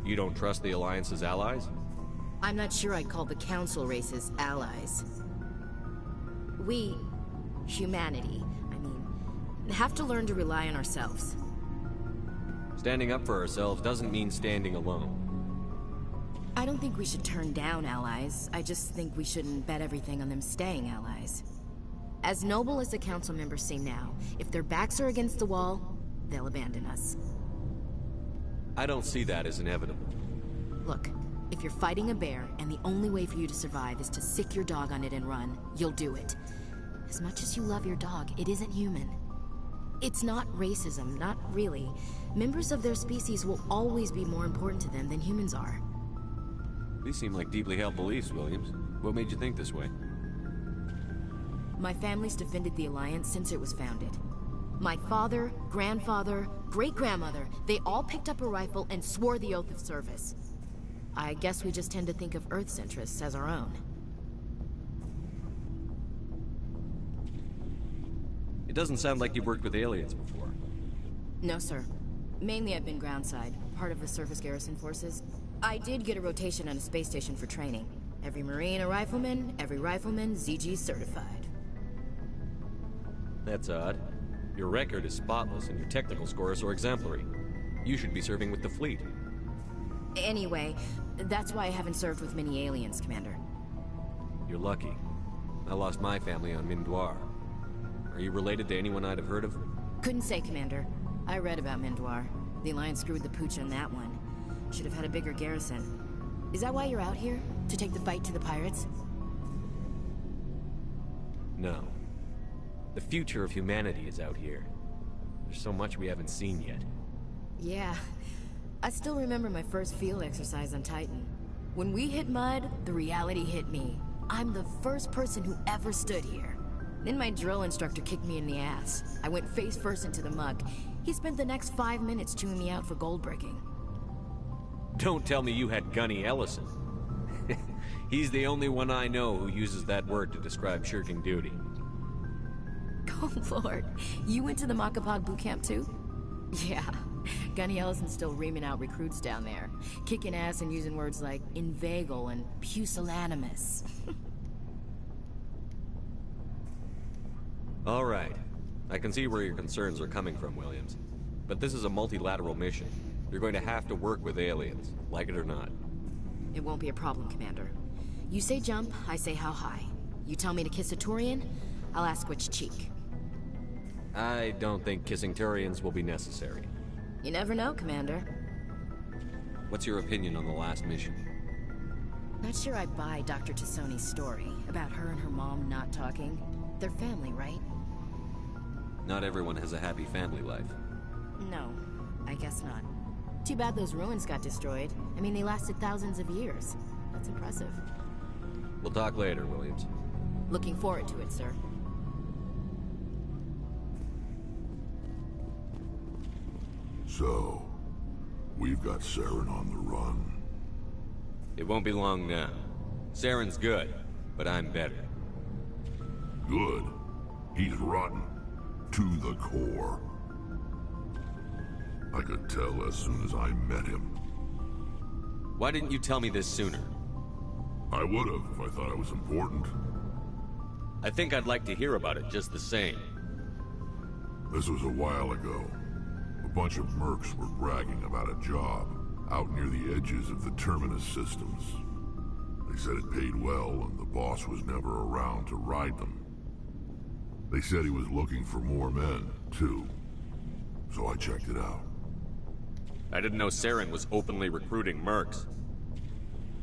You don't trust the Alliance's allies? I'm not sure I'd call the Council races allies. We, humanity, I mean, have to learn to rely on ourselves. Standing up for ourselves doesn't mean standing alone. I don't think we should turn down allies. I just think we shouldn't bet everything on them staying allies. As noble as the council members seem now, if their backs are against the wall, they'll abandon us. I don't see that as inevitable. Look, if you're fighting a bear and the only way for you to survive is to sick your dog on it and run, you'll do it. As much as you love your dog, it isn't human. It's not racism, not really. Members of their species will always be more important to them than humans are. These seem like deeply held beliefs, Williams. What made you think this way? My family's defended the Alliance since it was founded. My father, grandfather, great-grandmother, they all picked up a rifle and swore the oath of service. I guess we just tend to think of Earth's interests as our own. It doesn't sound like you've worked with aliens before. No, sir. Mainly I've been groundside, part of the surface garrison forces. I did get a rotation on a space station for training. Every Marine a rifleman, every rifleman ZG certified. That's odd. Your record is spotless and your technical scores are exemplary. You should be serving with the fleet. Anyway, that's why I haven't served with many aliens, Commander. You're lucky. I lost my family on Mindoir. Are you related to anyone I'd have heard of? Couldn't say, Commander. I read about Mindoir. The Alliance screwed the pooch on that one. Should have had a bigger garrison. Is that why you're out here? To take the fight to the pirates? No. The future of humanity is out here. There's so much we haven't seen yet. Yeah. I still remember my first field exercise on Titan. When we hit mud, the reality hit me. I'm the first person who ever stood here. Then my drill instructor kicked me in the ass. I went face first into the muck. He spent the next 5 minutes chewing me out for gold breaking. Don't tell me you had Gunny Ellison. He's the only one I know who uses that word to describe shirking duty. Oh, Lord. You went to the Makapog boot camp, too? Yeah. Gunny Ellison's still reaming out recruits down there. Kicking ass and using words like inveigle and pusillanimous. All right. I can see where your concerns are coming from, Williams. But this is a multilateral mission. You're going to have to work with aliens, like it or not. It won't be a problem, Commander. You say jump, I say how high. You tell me to kiss a Turian, I'll ask which cheek. I don't think kissing Turians will be necessary. You never know, Commander. What's your opinion on the last mission? Not sure I buy Dr. T'soni's story about her and her mom not talking. They're family, right? Not everyone has a happy family life. No, I guess not. Too bad those ruins got destroyed. I mean, they lasted thousands of years. That's impressive. We'll talk later, Williams. Looking forward to it, sir. So, we've got Saren on the run. It won't be long now. Saren's good, but I'm better. Good. He's rotten. To the core. I could tell as soon as I met him. Why didn't you tell me this sooner? I would've if I thought it was important. I think I'd like to hear about it just the same. This was a while ago. A bunch of mercs were bragging about a job out near the edges of the Terminus systems. They said it paid well and the boss was never around to ride them. They said he was looking for more men, too. So I checked it out. I didn't know Saren was openly recruiting mercs.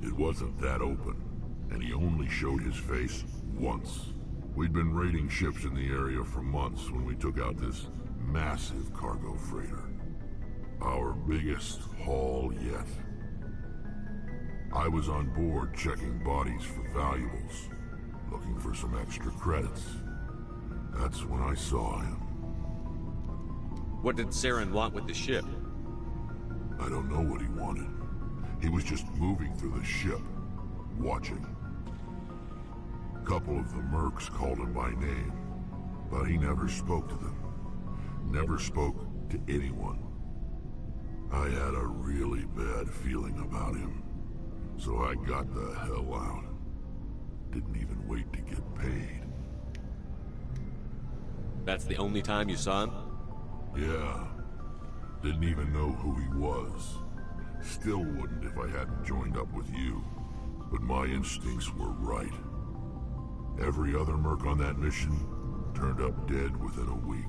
It wasn't that open, and he only showed his face once. We'd been raiding ships in the area for months when we took out this massive cargo freighter. Our biggest haul yet. I was on board checking bodies for valuables, looking for some extra credits. That's when I saw him. What did Saren want with the ship? I don't know what he wanted. He was just moving through the ship, watching. A couple of the mercs called him by name, but he never spoke to them. Never spoke to anyone. I had a really bad feeling about him, so I got the hell out. Didn't even wait to get paid. That's the only time you saw him? Yeah. Didn't even know who he was. Still wouldn't if I hadn't joined up with you. But my instincts were right. Every other merc on that mission turned up dead within a week.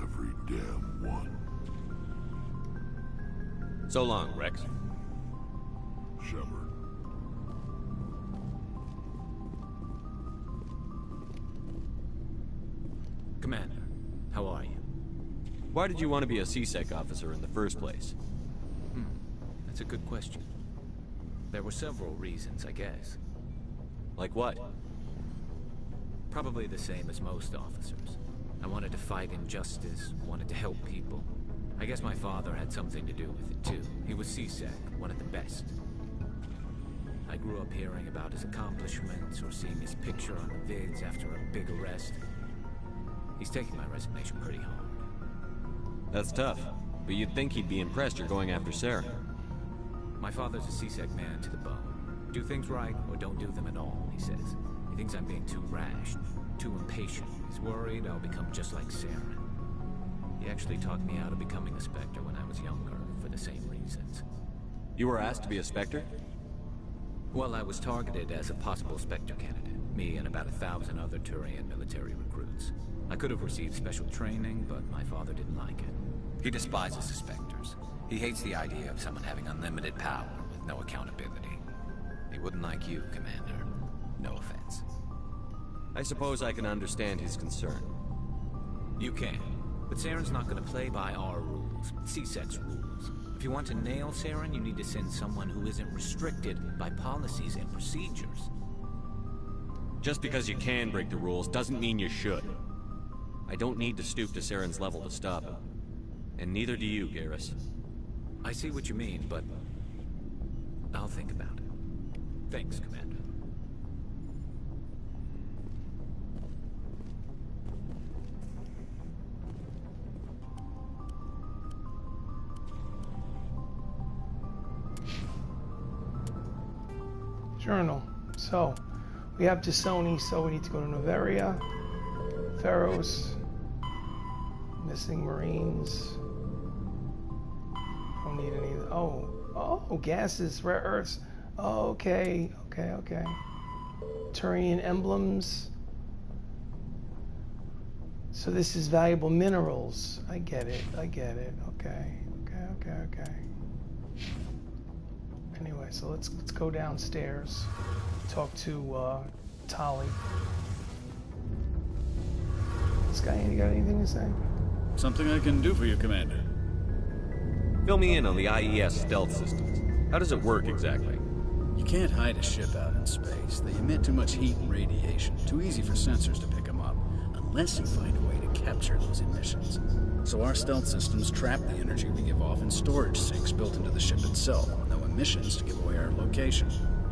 Every damn one. So long, Rex. Shepard. Commander, how are you? Why did you want to be a CSEC officer in the first place? That's a good question. There were several reasons, I guess. Like what? Probably the same as most officers. I wanted to fight injustice, wanted to help people. I guess my father had something to do with it too. He was CSEC, one of the best. I grew up hearing about his accomplishments or seeing his picture on the vids after a big arrest. He's taking my resignation pretty hard. That's tough, but you'd think he'd be impressed you're going after Sarah. My father's a CSEC man to the bone. Do things right or don't do them at all, he says. He thinks I'm being too rash, too impatient. He's worried I'll become just like Sarah. He actually talked me out of becoming a Spectre when I was younger, for the same reasons. You were asked to be a Spectre? Well, I was targeted as a possible Spectre candidate. Me and about 1,000 other Turian military recruits. I could have received special training, but my father didn't like it. He despises the Spectres. He hates the idea of someone having unlimited power with no accountability. He wouldn't like you, Commander. No offense. I suppose I can understand his concern. You can. But Saren's not going to play by our rules, CSEC's rules. If you want to nail Saren, you need to send someone who isn't restricted by policies and procedures. Just because you can break the rules doesn't mean you should. I don't need to stoop to Saren's level to stop him. And neither do you, Garrus. I see what you mean, but I'll think about it. Thanks, Commander. Journal. So, we have T'soni, so we need to go to Noveria. Pharaohs. Missing Marines. Don't need any. Oh, gases, rare earths. Oh, okay. Turian emblems. So this is valuable minerals. I get it. Okay. Anyway, so let's go downstairs. Talk to Tali. This guy, you got anything to say? Something I can do for you, Commander. Fill me in on the IES stealth systems. How does it work exactly? You can't hide a ship out in space. They emit too much heat and radiation. Too easy for sensors to pick them up, unless you find a way to capture those emissions. So our stealth systems trap the energy we give off in storage sinks built into the ship itself, with no emissions to give away our location.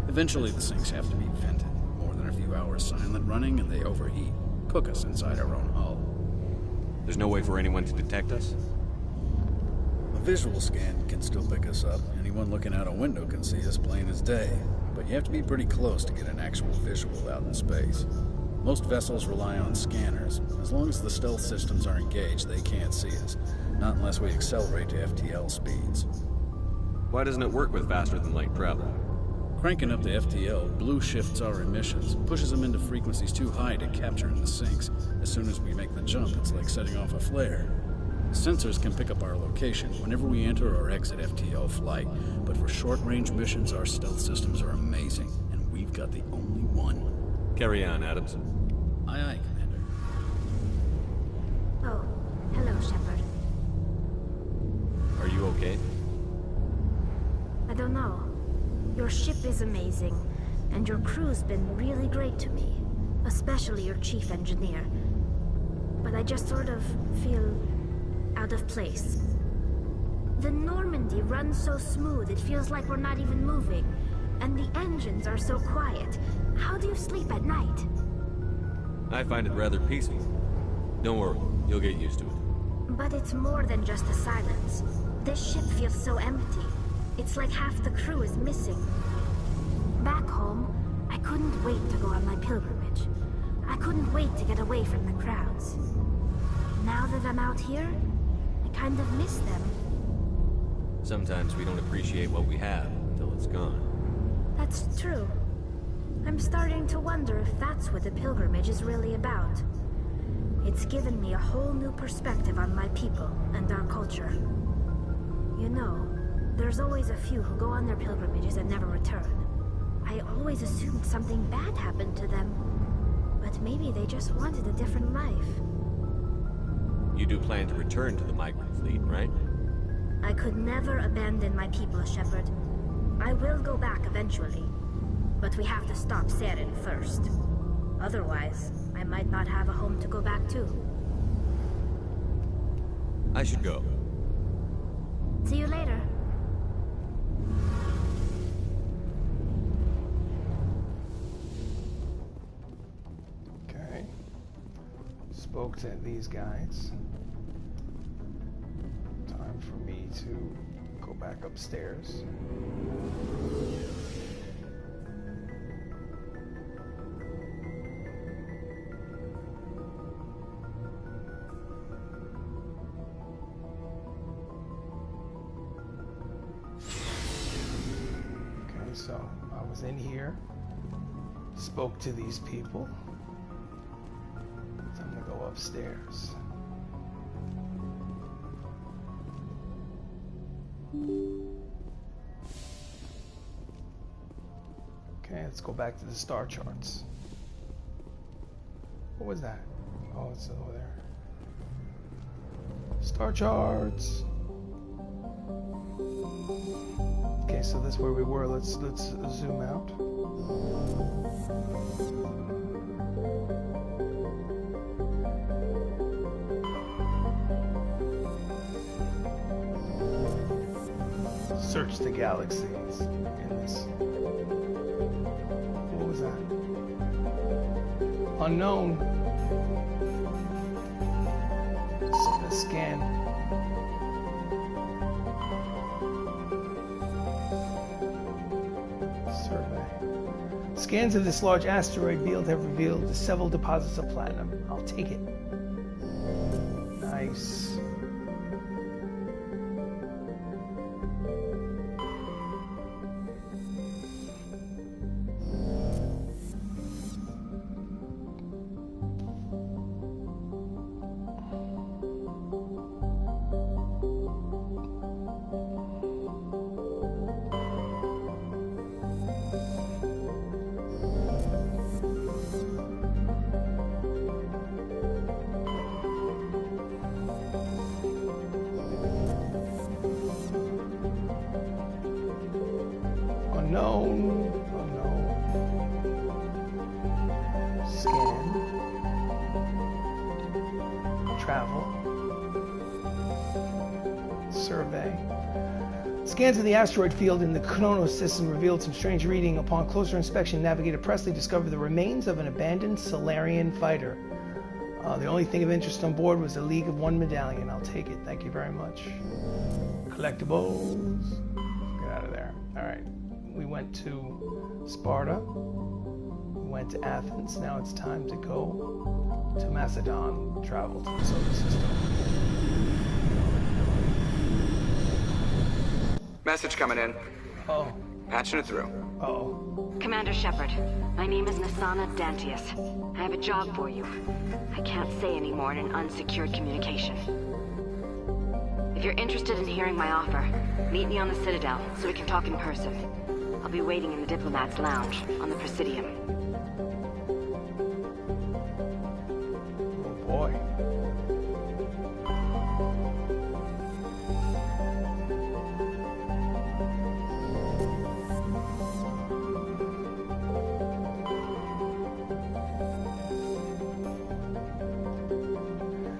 Eventually the sinks have to be vented. More than a few hours silent running and they overheat. Cook us inside our own hull. There's no way for anyone to detect us? A visual scan can still pick us up. Anyone looking out a window can see us plain as day. But you have to be pretty close to get an actual visual out in space. Most vessels rely on scanners. As long as the stealth systems are engaged, they can't see us. Not unless we accelerate to FTL speeds. Why doesn't it work with faster than light travel? Cranking up the FTL blue shifts our emissions, pushes them into frequencies too high to capture in the sinks. As soon as we make the jump, it's like setting off a flare. Sensors can pick up our location whenever we enter or exit FTL flight, but for short-range missions, our stealth systems are amazing, and we've got the only one. Carry on, Adams. Aye, Commander. Oh, hello, Shepard. Are you okay? I don't know. Your ship is amazing, and your crew's been really great to me, especially your chief engineer. But I just sort of feel out of place. The Normandy runs so smooth, it feels like we're not even moving. And the engines are so quiet. How do you sleep at night? I find it rather peaceful. Don't worry, you'll get used to it. But it's more than just the silence. This ship feels so empty. It's like half the crew is missing. Back home, I couldn't wait to go on my pilgrimage. I couldn't wait to get away from the crowds. Now that I'm out here, I kind of miss them. Sometimes we don't appreciate what we have until it's gone. That's true. I'm starting to wonder if that's what the pilgrimage is really about. It's given me a whole new perspective on my people and our culture. You know, there's always a few who go on their pilgrimages and never return. I always assumed something bad happened to them. But maybe they just wanted a different life. You do plan to return to the migrant fleet, right? I could never abandon my people, Shepard. I will go back eventually. But we have to stop Saren first. Otherwise, I might not have a home to go back to. I should go. See you later. Okay. Spoke to these guys. Time for me to go back upstairs. So I was in here, spoke to these people. Time to go upstairs. Okay, let's go back to the star charts. What was that? Oh, it's over there. Star charts. Okay, so that's where we were. Let's zoom out. Search the galaxies in this. What was that? Unknown. Scan. Scans of this large asteroid field have revealed several deposits of platinum. I'll take it. Nice. Scans of the asteroid field in the Kronos system revealed some strange reading. Upon closer inspection, Navigator Presley discovered the remains of an abandoned Solarian fighter. The only thing of interest on board was a League of One medallion. I'll take it. Thank you very much. Collectibles. Get out of there. All right. We went to Sparta. We went to Athens. Now it's time to go to Macedon. Travel to the solar system. Message coming in. Oh. Patching it through. Uh-oh. Commander Shepard, my name is Nasana Dantius. I have a job for you. I can't say any more in an unsecured communication. If you're interested in hearing my offer, meet me on the Citadel so we can talk in person. I'll be waiting in the Diplomat's Lounge on the Presidium. Oh boy.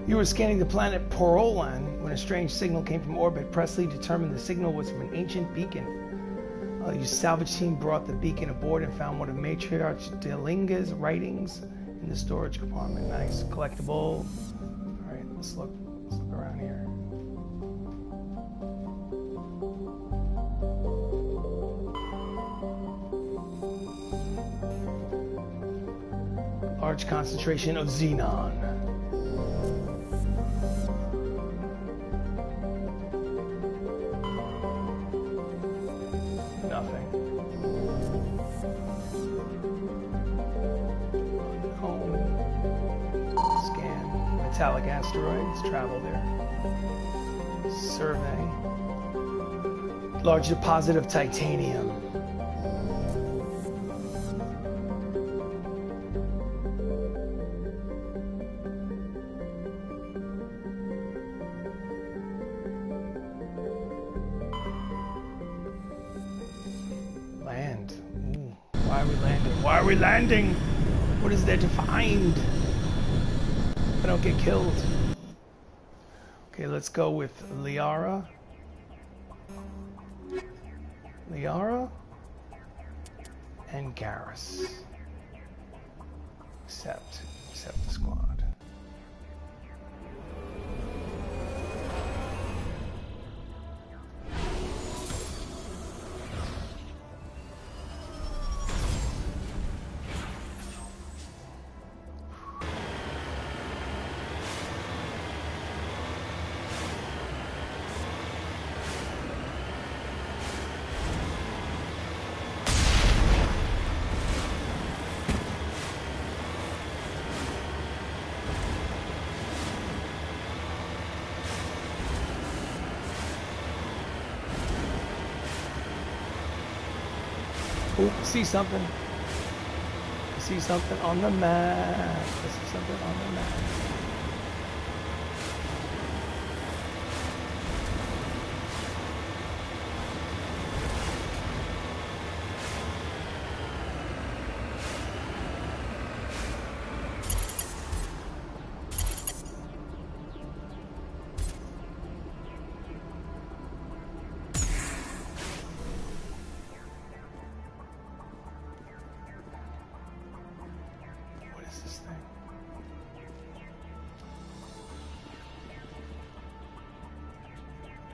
You were scanning the planet Porolan when a strange signal came from orbit. Presley determined the signal was from an ancient beacon. Your salvage team brought the beacon aboard and found one of Matriarch Delinga's writings in the storage compartment. Nice. Collectible. All right, let's look around here. Large concentration of xenon. Scan. Metallic asteroids. Travel there. Survey. Large deposit of titanium. Land. Ooh. Why are we landing? Why are we landing? What is there to find? I don't get killed. Okay, let's go with Liara. Liara and Garrus. Accept the squad. Ooh, I see something. I see something on the map. I see something on the map.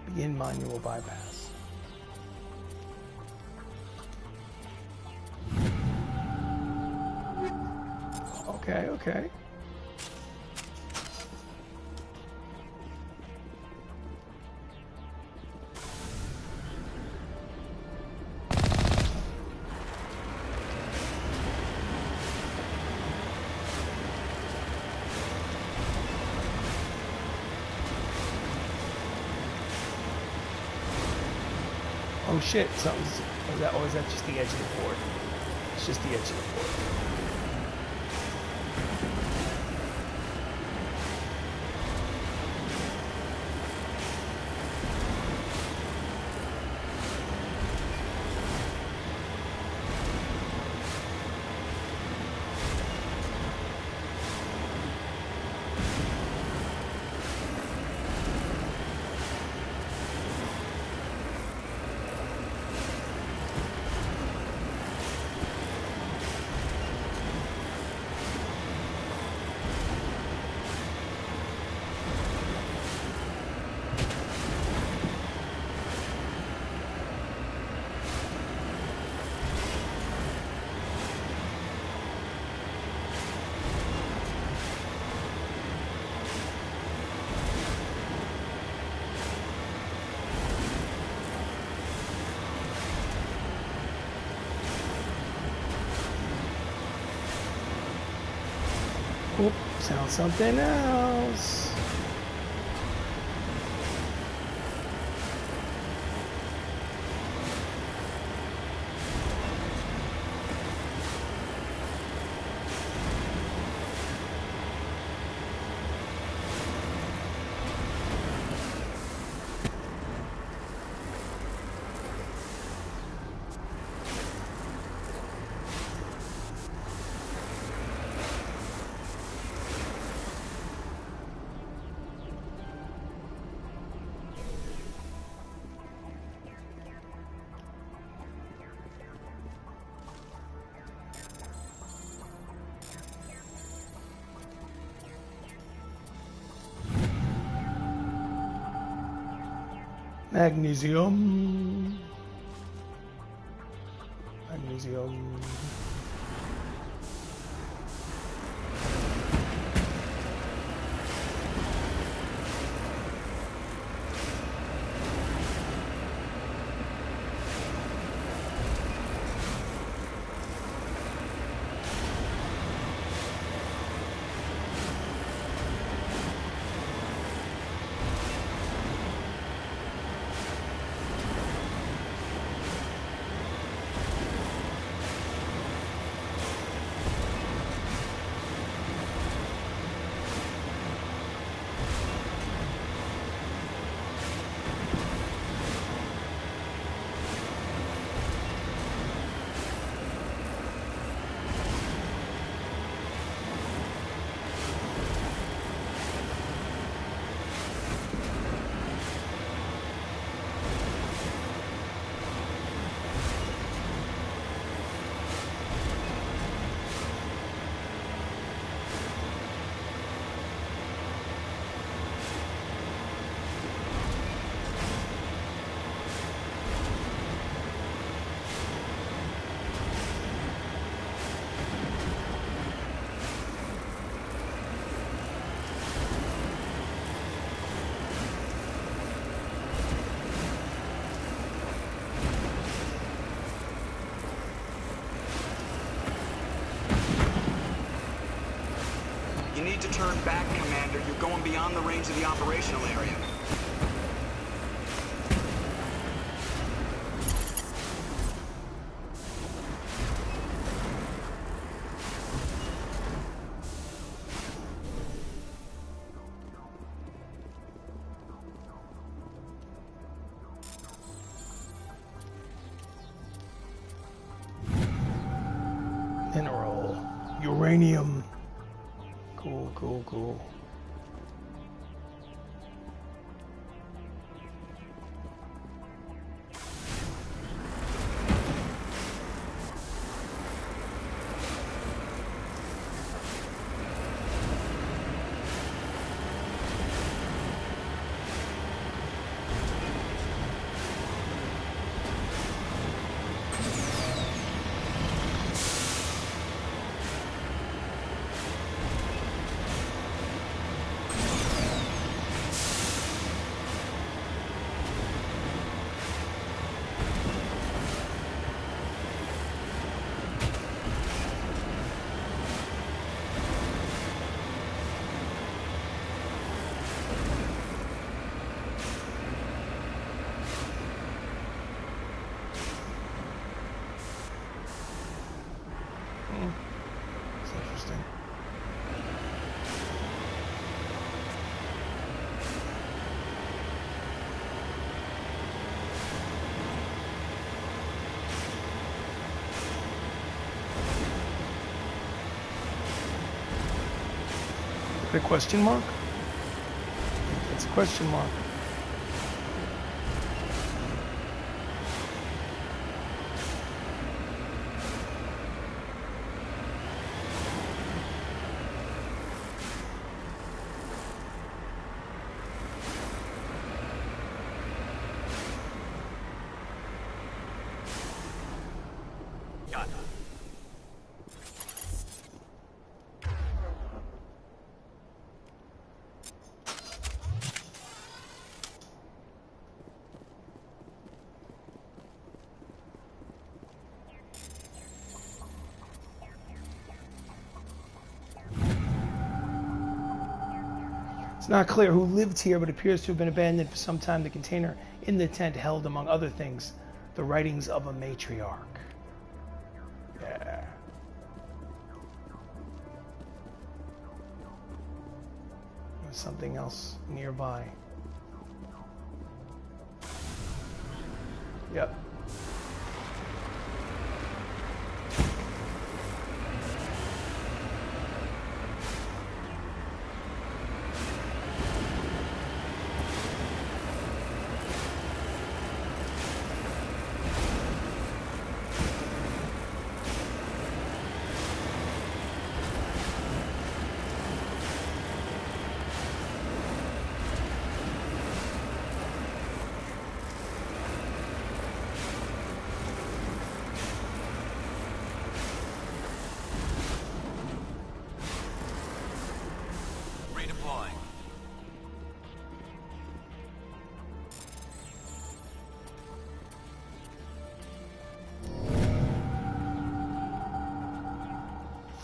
Begin manual bypass. Okay, okay. Oh shit, something's, or is that just the edge of the board? It's just the edge of the board. Oop, sounds something else. Magnesium. Magnesium. to turn back, Commander. You're going beyond the range of the operational area. Mineral. Uranium. Cool, cool, cool. It's interesting. A question mark? It's a question mark. It's not clear who lived here, but appears to have been abandoned for some time. The container in the tent held, among other things, the writings of a matriarch. Yeah. There's something else nearby. Yep.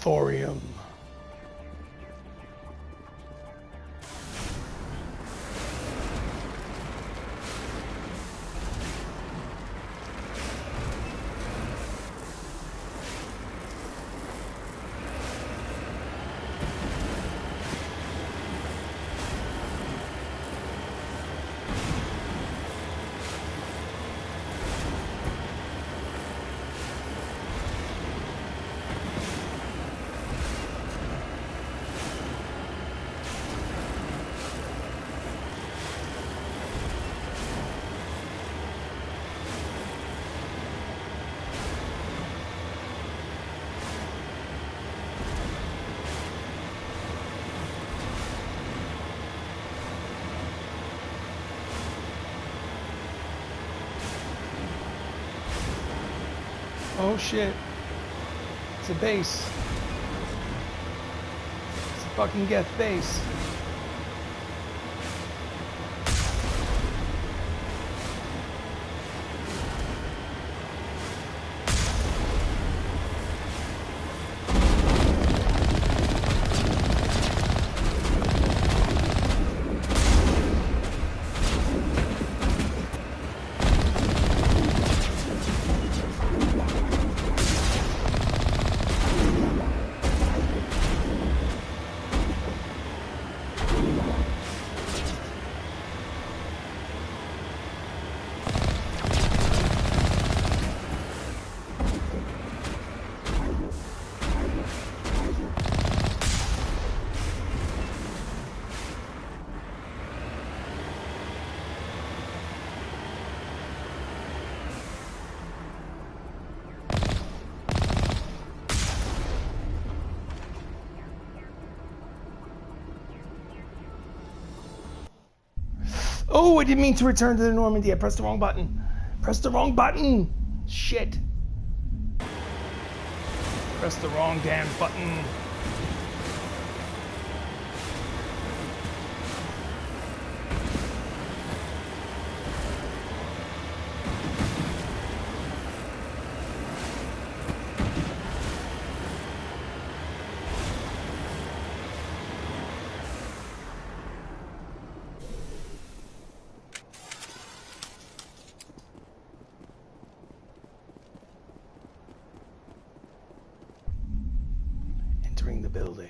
Thorium. Oh shit. It's a base. It's a fucking Geth base. Oh, I didn't mean to return to the Normandy. I pressed the wrong button. Pressed the wrong button. Shit. Pressed the wrong damn button. Entering the building.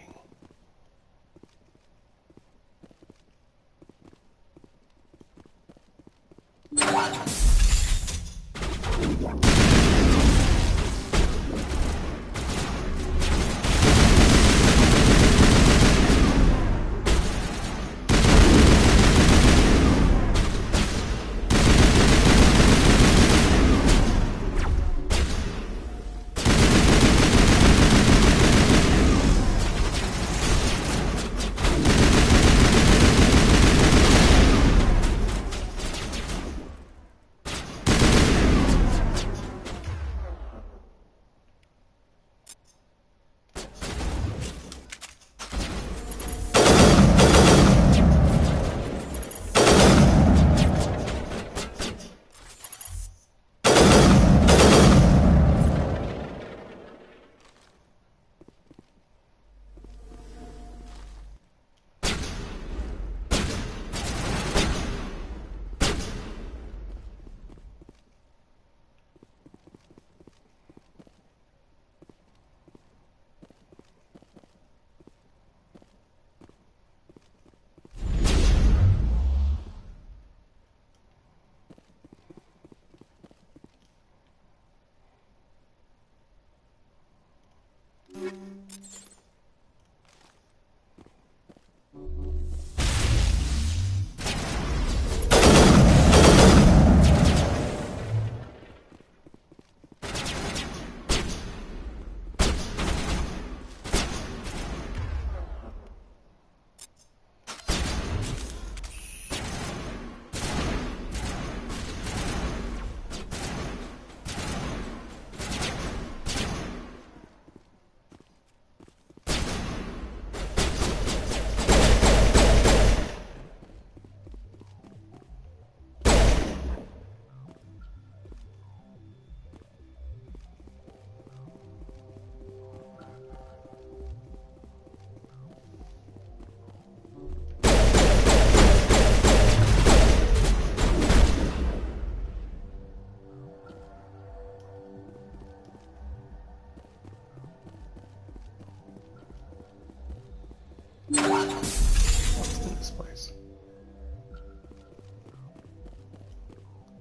What's in this place?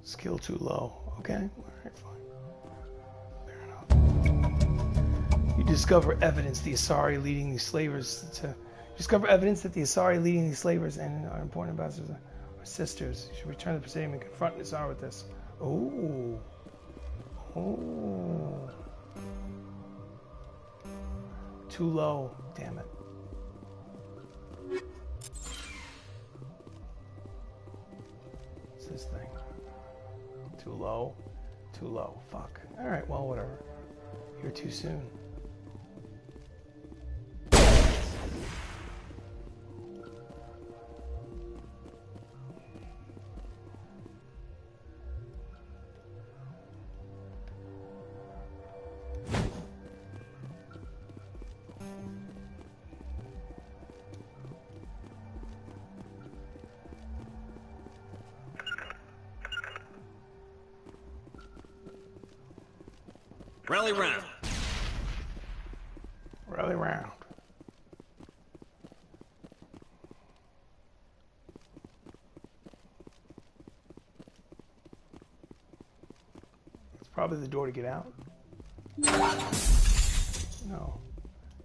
Skill too low. Okay, alright, fine. Fair enough. You discover evidence the Asari leading these slavers to discover evidence that the Asari leading these slavers and our important ambassadors are sisters. You should return to the Presidium and confront Asari with this. Oh. Oh. Too low. Damn it. What's this thing? Too low? Too low. Fuck. Alright, well, whatever. You're too soon. Rally round. Rally round. It's probably the door to get out. No,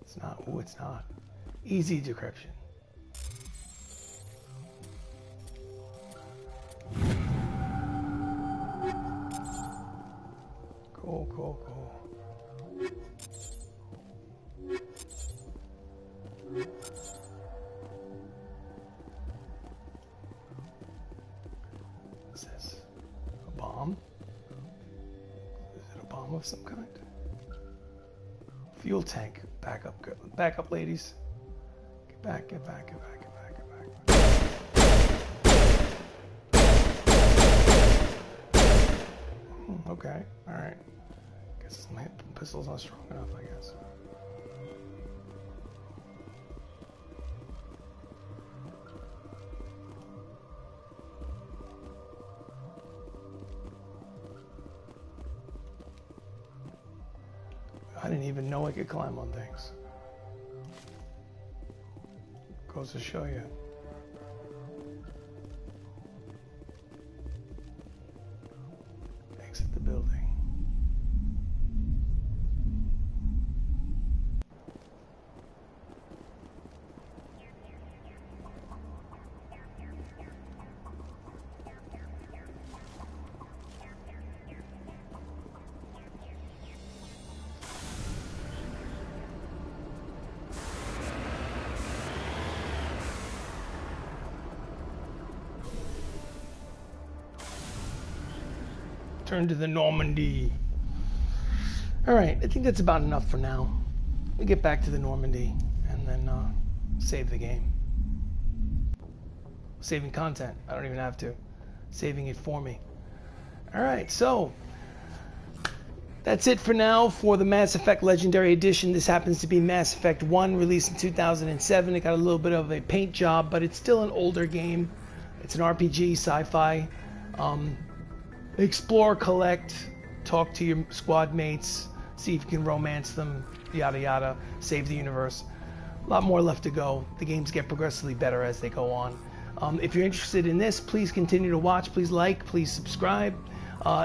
it's not. Oh, it's not. Easy decryption. Cool, cool, cool. of some kind. Fuel tank. Back up, good. Back up, ladies. Get back, get back, get back, get back, get back. Okay, alright. Guess my pistol's not strong enough, I guess. I didn't even know I could climb on things. Goes to show you. Exit the building. Turn to the Normandy. Alright, I think that's about enough for now. We get back to the Normandy and then save the game. Saving content. I don't even have to. Saving it for me. Alright, so that's it for now for the Mass Effect Legendary Edition. This happens to be Mass Effect 1, released in 2007. It got a little bit of a paint job, but it's still an older game. It's an RPG, sci-fi. Explore, collect, talk to your squad mates, see if you can romance them, yada yada, save the universe. A lot more left to go. The games get progressively better as they go on. If you're interested in this, please continue to watch. Please like, please subscribe.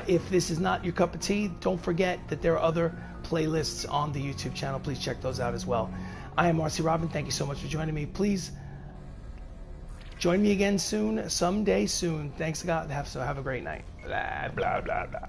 If this is not your cup of tea, don't forget that there are other playlists on the YouTube channel. Please check those out as well. I am RC Robbin. Thank you so much for joining me. Please join me again soon, someday soon. Thanks, God. Have a great night. Blah, blah, blah, blah.